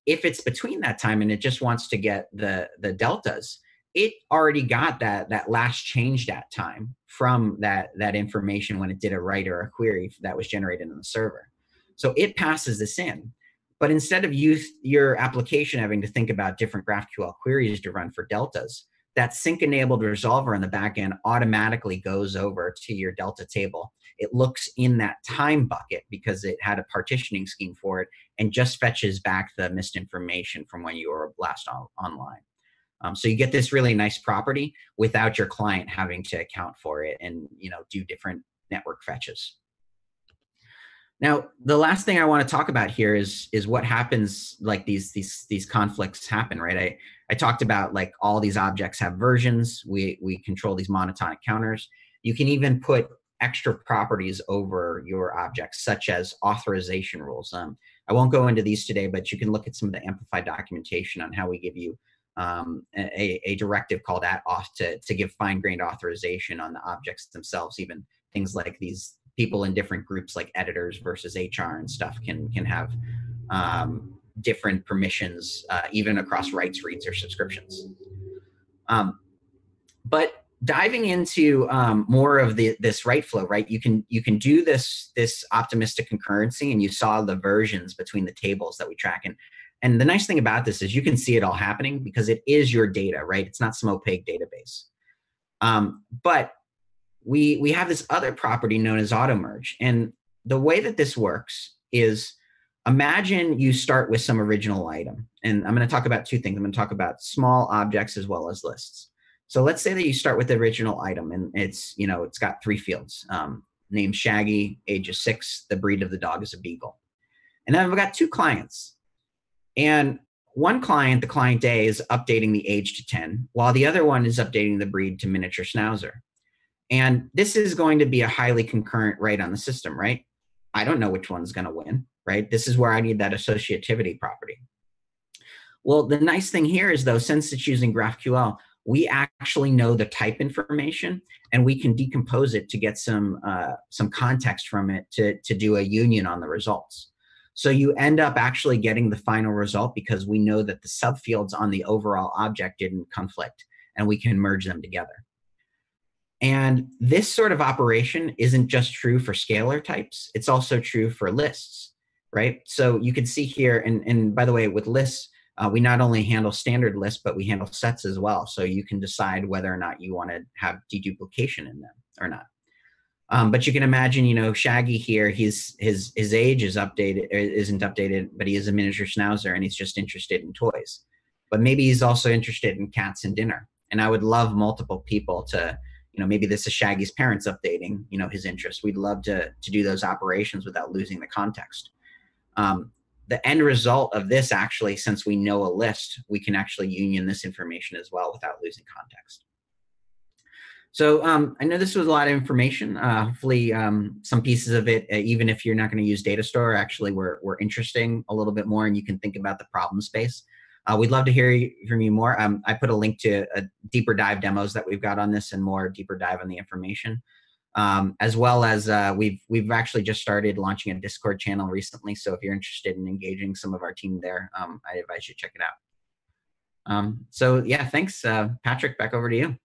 if it's between that time and it just wants to get the deltas, it already got that last changed at time from that information when it did a write or a query that was generated in the server. So it passes this in. But instead of your application having to think about different GraphQL queries to run for deltas, that sync-enabled resolver in the back end automatically goes over to your Delta table. It looks in that time bucket because it had a partitioning scheme for it and just fetches back the missed information from when you were last online. So you get this really nice property without your client having to account for it and do different network fetches. Now, the last thing I want to talk about here is what happens, like these conflicts happen, right? I talked about, like, all these objects have versions. We control these monotonic counters. You can even put extra properties over your objects, such as authorization rules. I won't go into these today, but you can look at some of the Amplify documentation on how we give you a directive called @auth to give fine-grained authorization on the objects themselves. Even things like these people in different groups, like editors versus HR and stuff, can have different permissions, even across writes, reads, or subscriptions. But diving into more of this write flow, right? You can do this optimistic concurrency, and you saw the versions between the tables that we track. And the nice thing about this is you can see it all happening because it is your data, right? It's not some opaque database. But we have this other property known as auto merge. And the way that this works is, imagine you start with some original item. And I'm going to talk about two things. I'm going to talk about small objects as well as lists. So let's say that you start with the original item, and it's got 3 fields. Name Shaggy, age is 6, the breed of the dog is a beagle. And then I've got 2 clients. And one client, the client A, is updating the age to 10, while the other one is updating the breed to miniature schnauzer. And this is going to be a highly concurrent write on the system, right? I don't know which one's going to win, right? This is where I need that associativity property. Well, the nice thing here is, though, since it's using GraphQL, we actually know the type information, and we can decompose it to get some context from it to do a union on the results. So you end up actually getting the final result because we know that the subfields on the overall object didn't conflict, and we can merge them together. And this sort of operation isn't just true for scalar types, it's also true for lists, right? So you can see here, and by the way, with lists, We not only handle standard lists, but we handle sets as well. So you can decide whether or not you want to have deduplication in them or not. But you can imagine, you know, Shaggy here, his age is updated, isn't updated, but he is a miniature schnauzer and he's just interested in toys. But maybe he's also interested in cats and dinner. And I would love multiple people to, you know, maybe this is Shaggy's parents updating, you know, his interest. We'd love to do those operations without losing the context. The end result of this, actually, since we know a list, we can actually union this information as well without losing context. So I know this was a lot of information. Hopefully some pieces of it, even if you're not going to use data store, actually were interesting a little bit more, and you can think about the problem space. We'd love to hear from you more. I put a link to a deeper dive demos that we've got on this and more deeper dive on the information. As well as we've actually just started launching a Discord channel recently. So if you're interested in engaging some of our team there, I advise you check it out. So yeah, thanks. Patrick, back over to you.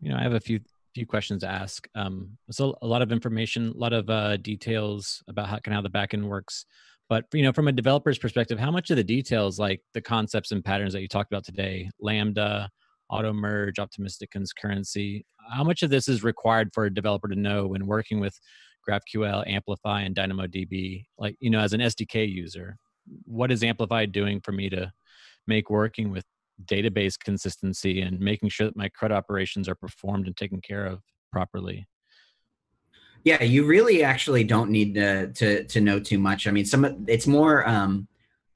You know, I have a few questions to ask. So a lot of information, a lot of details about how the backend works. But you know, from a developer's perspective, how much of the details, like the concepts and patterns that you talked about today, Lambda, auto merge, optimistic concurrency, how much of this is required for a developer to know when working with GraphQL, Amplify, and DynamoDB? Like, you know, as an SDK user, what is Amplify doing for me to make working with database consistency and making sure that my CRUD operations are performed and taken care of properly? Yeah, you really actually don't need to know too much. I mean, it's more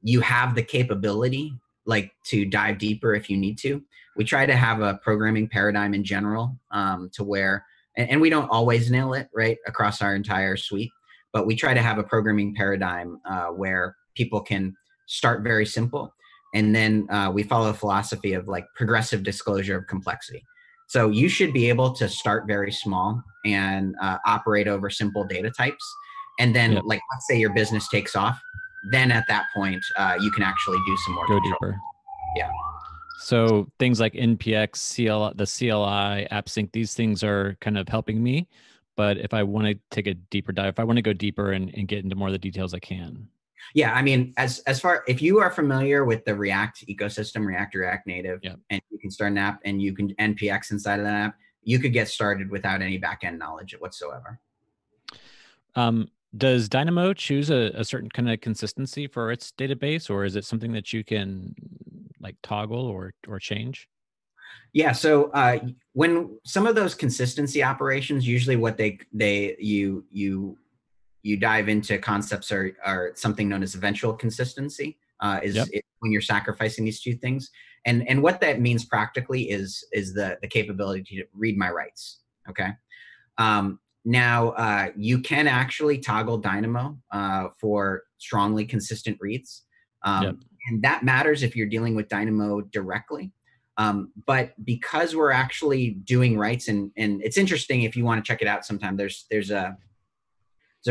you have the capability, like, to dive deeper if you need to. We try to have a programming paradigm in general to where, and we don't always nail it right across our entire suite, but we try to have a programming paradigm where people can start very simple, and then we follow a philosophy of like progressive disclosure of complexity. So you should be able to start very small and operate over simple data types. And then, Yep. like, let's say your business takes off, then at that point, you can actually do some more Go control. deeper. Yeah. So things like NPX, the CLI, AppSync, these things are kind of helping me. But if I want to take a deeper dive, if I want to go deeper and get into more of the details, I can. Yeah, I mean, as far, if you are familiar with the React ecosystem, React Native, Yep. and you can start an app and you can NPX inside of that app, you could get started without any backend knowledge whatsoever. Does Dynamo choose a certain kind of consistency for its database, or is it something that you can like toggle or change? Yeah, so when some of those consistency operations, usually what you dive into concepts are something known as eventual consistency, Yep. when you're sacrificing these two things. And what that means practically is the capability to read my writes, okay? Now, you can actually toggle Dynamo for strongly consistent reads. Yep. And that matters if you're dealing with Dynamo directly. But because we're actually doing writes, and it's interesting if you want to check it out sometime, there's a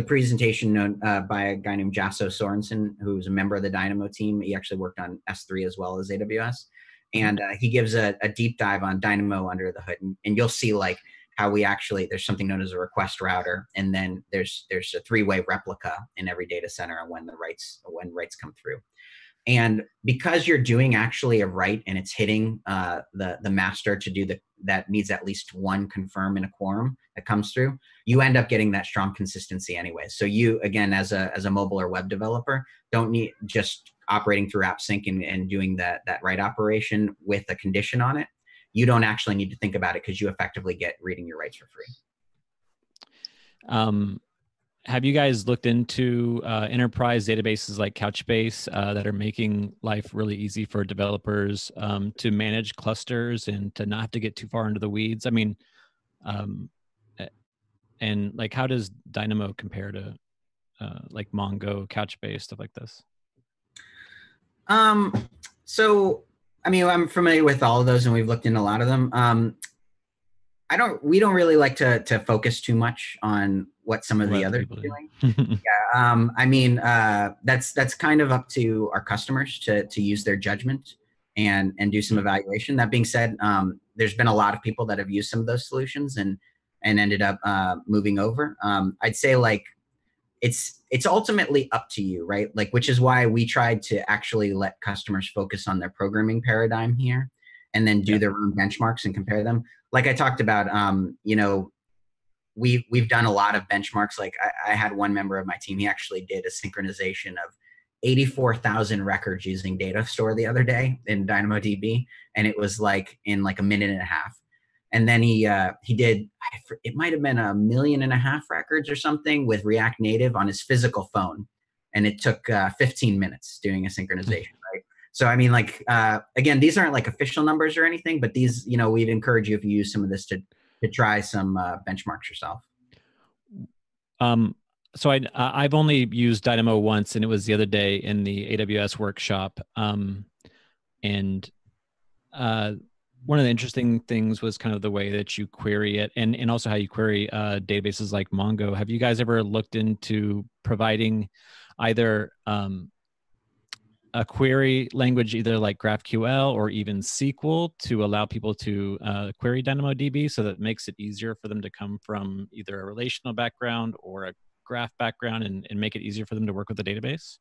presentation known by a guy named Jasso Sorensen, who's a member of the Dynamo team. He actually worked on S3 as well as AWS. And he gives a deep dive on Dynamo under the hood. And you'll see like how we actually, there's something known as a request router. And then there's a three-way replica in every data center when writes come through. And because you're doing actually a write and it's hitting the master to do that needs at least one confirm in a quorum that comes through, you end up getting that strong consistency anyway. So you, again, as a mobile or web developer, don't need just operating through AppSync and doing that write operation with a condition on it. You don't actually need to think about it because you effectively get reading your writes for free. Have you guys looked into enterprise databases like Couchbase that are making life really easy for developers to manage clusters and to not have to get too far into the weeds? I mean, and like, how does Dynamo compare to like Mongo, Couchbase, stuff like this? So, I mean, I'm familiar with all of those, and we've looked into a lot of them. We don't really like to focus too much on what some of the others are doing. Yeah, I mean, that's kind of up to our customers to use their judgment and do some evaluation. That being said, there's been a lot of people that have used some of those solutions and ended up moving over. I'd say, like, it's ultimately up to you, right? Like, which is why we tried to actually let customers focus on their programming paradigm here, and then do Yeah. their own benchmarks and compare them. Like I talked about, we've done a lot of benchmarks. Like I had one member of my team, he actually did a synchronization of 84,000 records using data store the other day in DynamoDB. And it was like in like a minute and a half. And then he did, it might've been 1.5 million records or something with React Native on his physical phone. And it took 15 minutes doing a synchronization, right? So, I mean, like, again, these aren't like official numbers or anything, but these, we'd encourage you, if you use some of this, to try some benchmarks yourself. So I've only used Dynamo once, and it was the other day in the AWS workshop. And one of the interesting things was kind of the way that you query it, and also how you query databases like Mongo. Have you guys ever looked into providing either a query language, either like GraphQL or even SQL, to allow people to query DynamoDB, so that it makes it easier for them to come from either a relational background or a graph background, and make it easier for them to work with the database?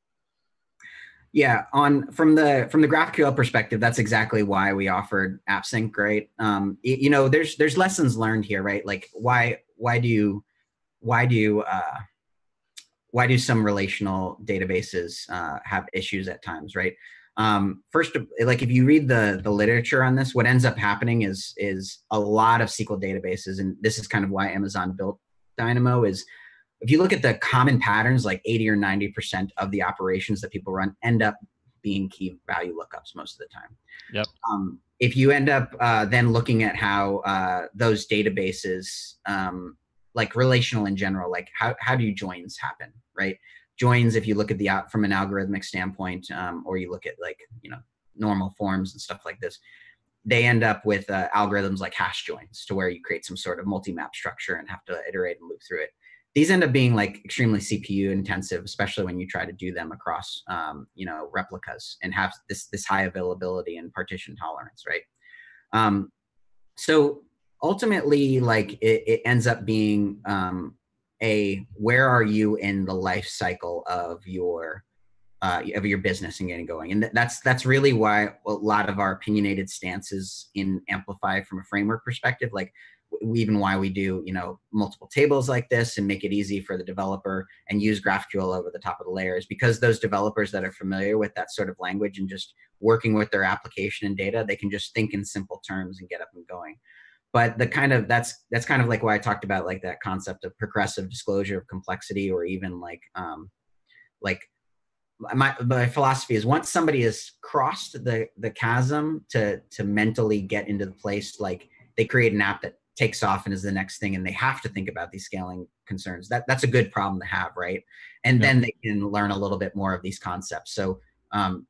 Yeah, from the GraphQL perspective, that's exactly why we offered AppSync, right? There's lessons learned here, right? Like why do some relational databases have issues at times, right? First, like if you read the literature on this, what ends up happening is a lot of SQL databases, and this is kind of why Amazon built Dynamo, is if you look at the common patterns, like 80 or 90% of the operations that people run end up being key value lookups most of the time. Yep. If you end up then looking at how those databases, like relational in general, like how do joins happen, right? Joins, if you look at from an algorithmic standpoint, or you look at like, normal forms and stuff like this, they end up with algorithms like hash joins, to where you create some sort of multi-map structure and have to iterate and loop through it. These end up being like extremely CPU intensive, especially when you try to do them across, replicas, and have this high availability and partition tolerance, right? So ultimately, like it ends up being where are you in the life cycle of your business and getting going. And that's really why a lot of our opinionated stances in Amplify from a framework perspective, like even why we do, multiple tables like this and make it easy for the developer and use GraphQL over the top of the layers, because those developers that are familiar with that sort of language and just working with their application and data, they can just think in simple terms and get up and going. But that's kind of like why I talked about like that concept of progressive disclosure of complexity, or even like my philosophy is, once somebody has crossed the chasm to mentally get into the place, like they create an app that takes off and is the next thing, and they have to think about these scaling concerns. That's a good problem to have, right? And then they can learn a little bit more of these concepts. So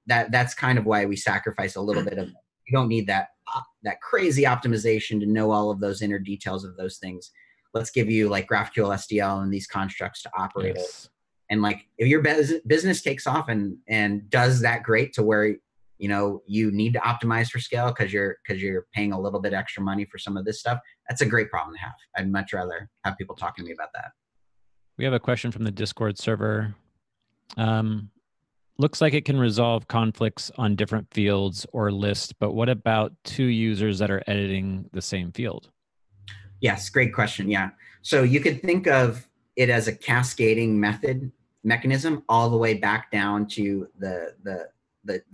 that's kind of why we sacrifice a little bit of, you don't need that crazy optimization to know all of those inner details of those things. Let's give you like GraphQL SDL and these constructs to operate it. And like, if your business takes off and does that great to where, you need to optimize for scale because you're paying a little bit extra money for some of this stuff, that's a great problem to have. I'd much rather have people talking to me about that. We have a question from the Discord server. Looks like it can resolve conflicts on different fields or lists, but what about two users that are editing the same field? Yes, great question. Yeah. So you could think of it as a cascading mechanism all the way back down to the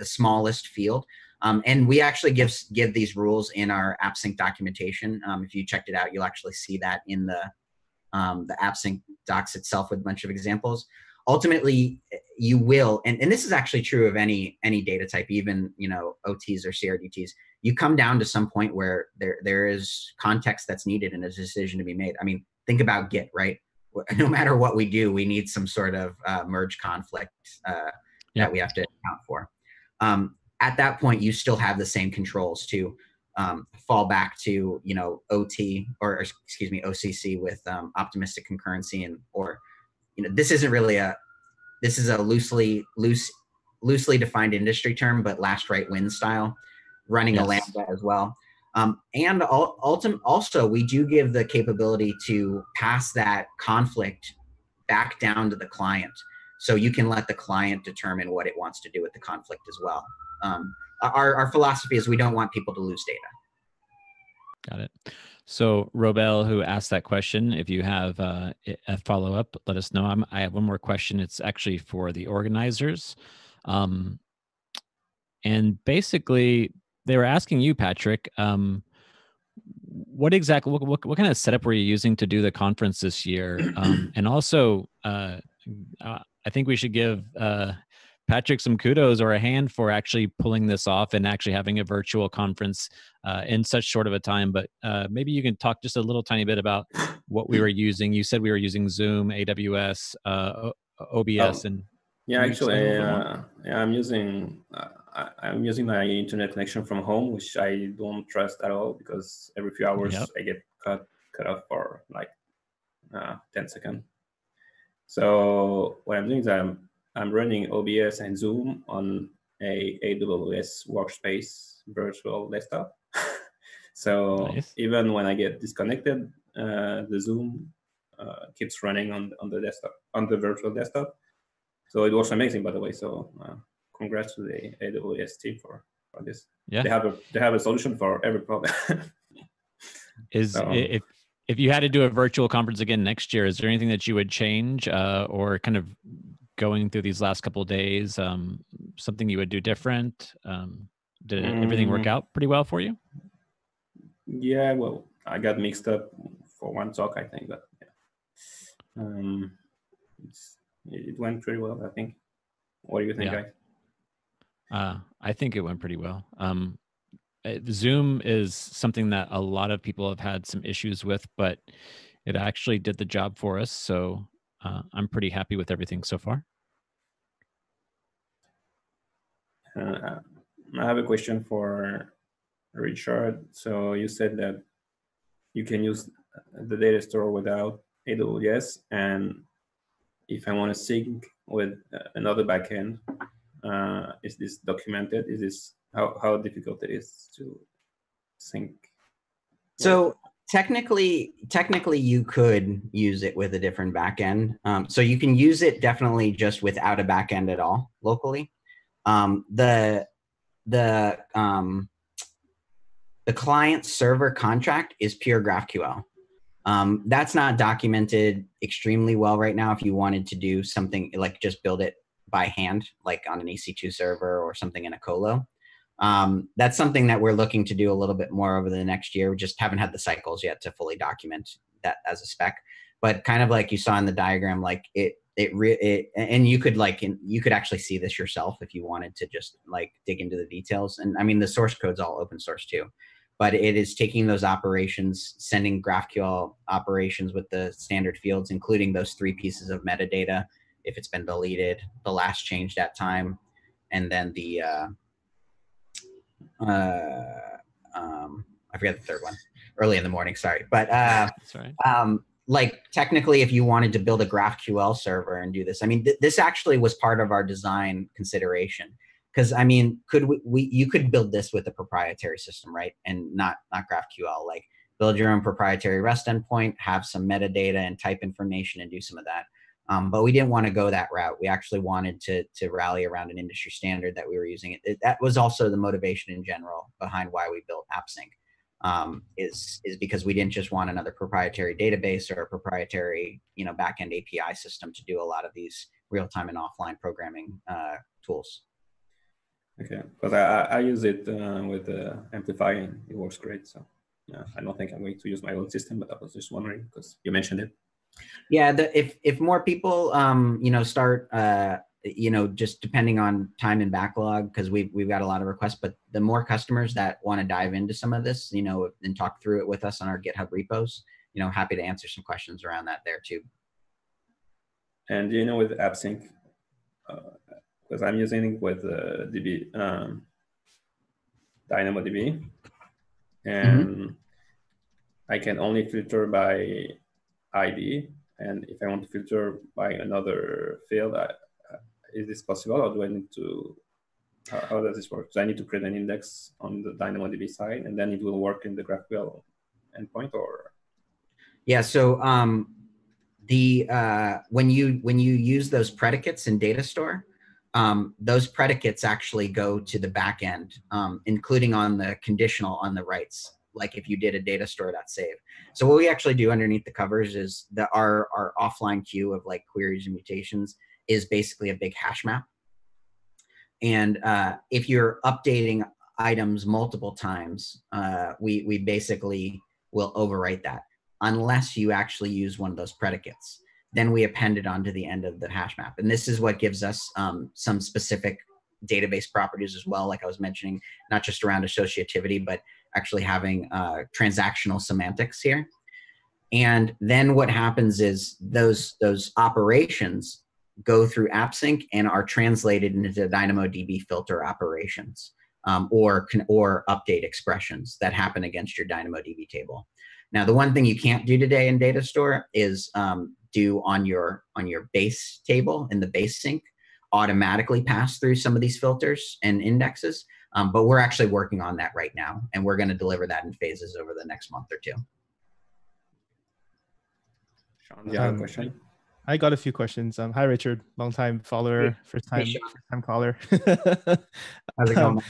smallest field. And we actually give these rules in our AppSync documentation. If you checked it out, you'll actually see that in the AppSync docs itself with a bunch of examples. Ultimately, you will, and this is actually true of any data type, even OTs or CRDTs. You come down to some point where there is context that's needed and a decision to be made. I mean, think about Git, right? No matter what we do, we need some sort of merge conflict that we have to account for. At that point, you still have the same controls to fall back to OT or excuse me OCC with optimistic concurrency, and or this isn't really this is a loosely defined industry term, but last right win style, running a Lambda as well. And also we do give the capability to pass that conflict back down to the client. So you can let the client determine what it wants to do with the conflict as well. Our philosophy is we don't want people to lose data. Got it. So Robel, who asked that question, if you have a follow-up, let us know. I have one more question. It's actually for the organizers. And basically, they were asking you, Patrick, what kind of setup were you using to do the conference this year? And also, I think we should give Patrick some kudos or a hand for actually pulling this off and actually having a virtual conference in such short of a time. But maybe you can talk just a little tiny bit about what we were using. You said we were using Zoom, AWS, OBS, and yeah, actually, I'm using my internet connection from home, which I don't trust at all because every few hours I get cut off for like 10 seconds. So what I'm doing is I'm running OBS and Zoom on a AWS Workspace virtual desktop. So even when I get disconnected, the Zoom keeps running on the desktop, on the virtual desktop. So it works amazing, by the way. So congrats to the AWS team for this. Yeah, they have a solution for every problem. If you had to do a virtual conference again next year, is there anything that you would change or kind of going through these last couple of days, something you would do different? Did everything work out pretty well for you? Yeah, well, I got mixed up for one talk, I think, but yeah. It went pretty well, I think. What do you think, guys? I think it went pretty well. Zoom is something that a lot of people have had some issues with, but it actually did the job for us. So I'm pretty happy with everything so far. I have a question for Richard. So you said that you can use the data store without AWS, and if I want to sync with another backend, is this documented? Is this how difficult it is to sync? So technically you could use it with a different backend. So you can use it definitely just without a backend at all locally. The client server contract is pure GraphQL. That's not documented extremely well right now. If you wanted to do something like just build it by hand, like on an EC2 server or something in a colo, that's something that we're looking to do a little bit more over the next year. We just haven't had the cycles yet to fully document that as a spec. But kind of like you saw in the diagram, like and you could actually see this yourself if you wanted to just like dig into the details. And I mean, the source code's all open source too. But it is taking those operations, sending GraphQL operations with the standard fields, including those 3 pieces of metadata, if it's been deleted, the last changed at time, and then the, I forget the third one, early in the morning, sorry. But that's right. like technically, if you wanted to build a GraphQL server and do this, I mean, this actually was part of our design consideration. Because I mean, you could build this with a proprietary system, right? And not GraphQL. Like build your own proprietary REST endpoint, have some metadata and type information, and do some of that. But we didn't want to go that route. We actually wanted to rally around an industry standard that we were using. That was also the motivation in general behind why we built AppSync. Is because we didn't just want another proprietary database or a proprietary backend API system to do a lot of these real-time and offline programming tools. Okay, because I use it with Amplify and it works great. So yeah, I don't think I'm going to use my own system, but I was just wondering because you mentioned it. Yeah, if more people start just depending on time and backlog, because we've got a lot of requests, but the more customers that want to dive into some of this, and talk through it with us on our GitHub repos, happy to answer some questions around that there too. And with AppSync, because I'm using it with DB, DynamoDB, and I can only filter by ID. And if I want to filter by another field, is this possible, or do I need to? How does this work? So I need to create an index on the DynamoDB side, and then it will work in the GraphQL endpoint, or? Yeah. So when you use those predicates in data store, those predicates actually go to the back end, including on the conditional on the writes, like if you did a data store.save. So what we actually do underneath the covers is that our offline queue of like queries and mutations is basically a big hash map. And if you're updating items multiple times, we basically will overwrite that unless you actually use one of those predicates. Then we append it onto the end of the hash map. And this is what gives us some specific database properties as well, like I was mentioning, not just around associativity, but actually having transactional semantics here. And then what happens is those operations go through AppSync and are translated into DynamoDB filter operations or update expressions that happen against your DynamoDB table. Now, the one thing you can't do today in Data Store is do on your base table in the base sync automatically pass through some of these filters and indexes. But we're actually working on that right now, and we're going to deliver that in phases over the next month or two. Sean, do you have a question? I got a few questions. Hi, Richard, long-time follower, first time caller. How's it going?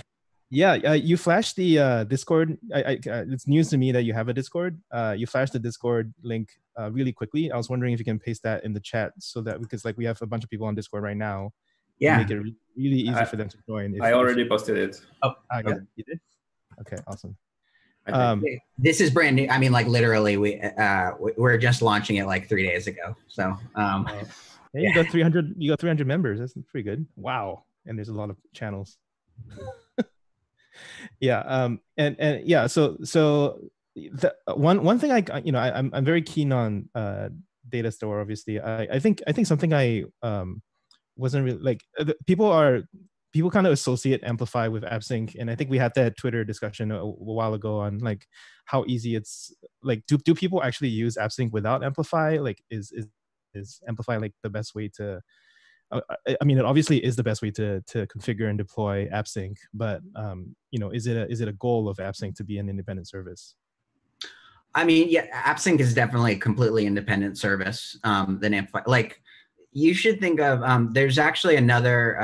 Yeah, you flashed the Discord. It's news to me that you have a Discord. You flashed the Discord link really quickly. I was wondering if you can paste that in the chat so that, because like we have a bunch of people on Discord right now. Yeah. Make it really easy for them to join. I already posted it. Oh, yeah, you did? Okay, awesome. This is brand new. I mean, like literally, we're just launching it like 3 days ago. So, hey, you got 300. You got 300 members. That's pretty good. Wow. And there's a lot of channels. Yeah. And yeah. So the one thing I'm very keen on Data Store. Obviously, I think something I wasn't really like people kind of associate Amplify with AppSync, and I think we had that Twitter discussion a while ago on like how easy it's like. Do people actually use AppSync without Amplify? Like, is Amplify like the best way to? I mean, it obviously is the best way to configure and deploy AppSync, but is it a goal of AppSync to be an independent service? I mean, yeah, AppSync is definitely a completely independent service than Amplify. Like, you should think of there's actually another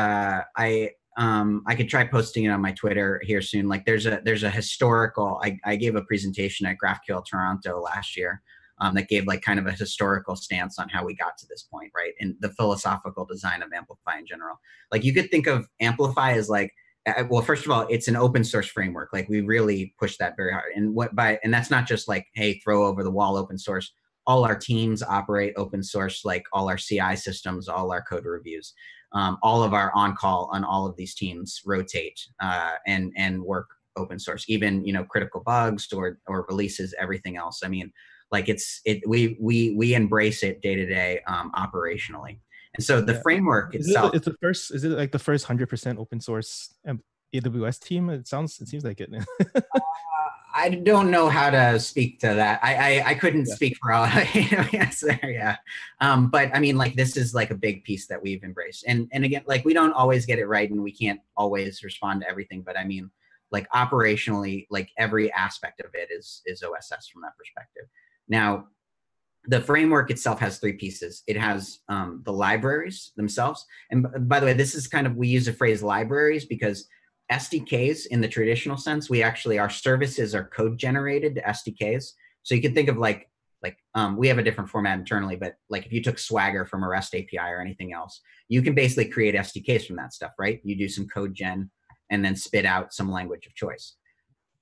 I could try posting it on my Twitter here soon. Like there's a historical, I gave a presentation at GraphQL Toronto last year that gave like kind of a historical stance on how we got to this point, right? And the philosophical design of Amplify in general. Like you could think of Amplify as like, well, first of all, it's an open source framework. Like we really push that very hard. And that's not just like, hey, throw over the wall open source. All our teams operate open source, like all our CI systems, all our code reviews. All of our on-call on all of these teams rotate and work open source, even critical bugs or releases, everything else. I mean, like we embrace it day to day operationally. And so the framework itself, is it like the first 100% open source AWS team? It seems like it. I don't know how to speak to that. I couldn't speak for all. Yes, yeah. But I mean, like this is like a big piece that we've embraced, and again, like we don't always get it right, and we can't always respond to everything. But I mean, like operationally, like every aspect of it is OSS from that perspective. Now, the framework itself has 3 pieces. It has the libraries themselves, and by the way, this is kind of, we use the phrase libraries because SDKs in the traditional sense, our services are code generated to SDKs. So you can think of like we have a different format internally, but like if you took Swagger from a REST API or anything else, you can basically create SDKs from that stuff, right? You do some code gen and then spit out some language of choice.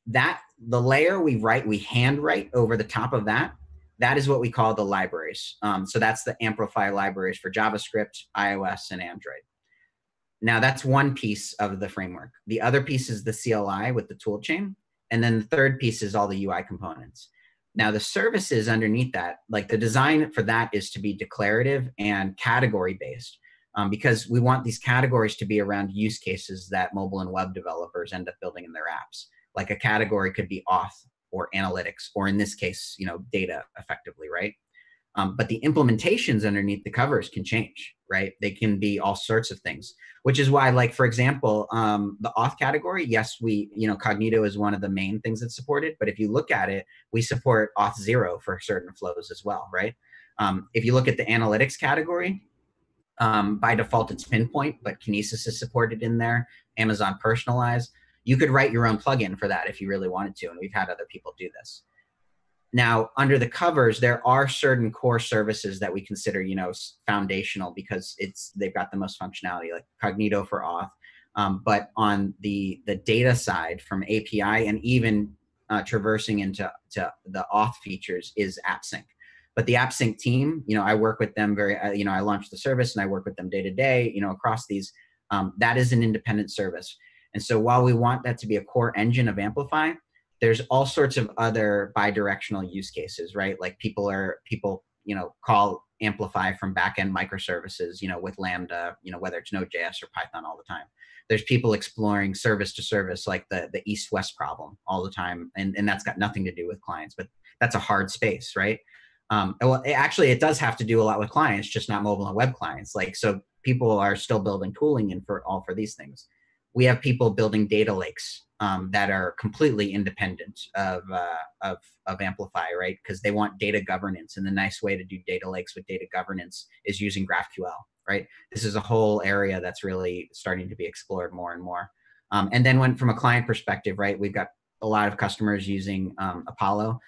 The layer we hand write over the top of that is what we call the libraries. So that's the Amplify libraries for JavaScript, iOS, and Android. Now that's one piece of the framework. The other piece is the CLI with the toolchain. And then the third piece is all the UI components. Now the services underneath that, like the design for that is to be declarative and category based because we want these categories to be around use cases that mobile and web developers end up building in their apps. Like a category could be auth or analytics, or in this case, data effectively, right? But the implementations underneath the covers can change, right? They can be all sorts of things, which is why, like, for example, the auth category, yes, Cognito is one of the main things that's supported, but if you look at it, we support auth 0 for certain flows as well, right? If you look at the analytics category, by default it's Pinpoint, but Kinesis is supported in there. Amazon Personalize. You could write your own plugin for that if you really wanted to, and we've had other people do this. Now, under the covers, there are certain core services that we consider, you know, foundational because they've got the most functionality, like Cognito for auth. But on the data side, from API and even traversing into the auth features, is AppSync. But the AppSync team, you know, I work with them you know, I launched the service and I work with them day to day, you know, across these. That is an independent service. And so while we want that to be a core engine of Amplify, there's all sorts of other bi-directional use cases, right? Like people, you know, call Amplify from backend microservices, you know, with Lambda, you know, whether it's Node.js or Python all the time. There's people exploring service to service, like the east-west problem all the time. And that's got nothing to do with clients, but that's a hard space, right? Well, actually, it does have to do a lot with clients, just not mobile and web clients. Like, so people are still building tooling and for these things. We have people building data lakes that are completely independent of Amplify, right? Because they want data governance, and the nice way to do data lakes with data governance is using GraphQL, right? This is a whole area that's really starting to be explored more and more. And then from a client perspective, right, we've got a lot of customers using Apollo.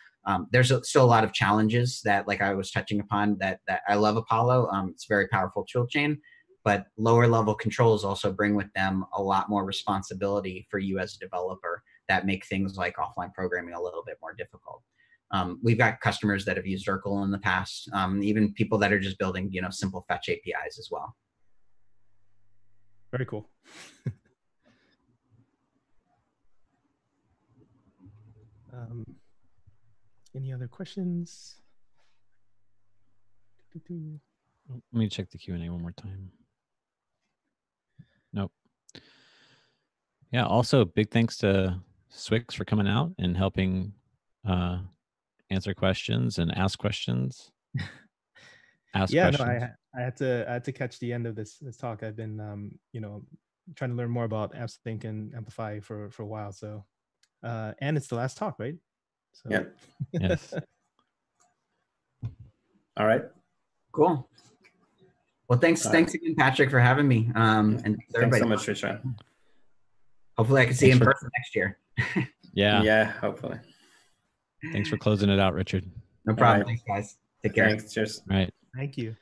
There's still a lot of challenges that, like I was touching upon, that I love Apollo. It's a very powerful tool chain, but lower level controls also bring with them a lot more responsibility for you as a developer that make things like offline programming a little bit more difficult. We've got customers that have used Urkel in the past, even people that are just building, you know, simple fetch APIs as well. Very cool. Any other questions? Let me check the Q&A one more time. Nope. Yeah, also big thanks to Swyx for coming out and helping answer questions and ask questions. Yeah, questions. No, I had to catch the end of this talk. I've been you know, trying to learn more about AppSync and Amplify for a while. So and it's the last talk, right? So. Yeah. Yes. All right. Cool. Well, thanks again, Patrick, for having me. And thanks so much, Richard. Hopefully I can see you in person next year. Yeah. Yeah, hopefully. Thanks for closing it out, Richard. No problem. Thanks, guys. Take care. Thanks. Cheers. All right. Thank you.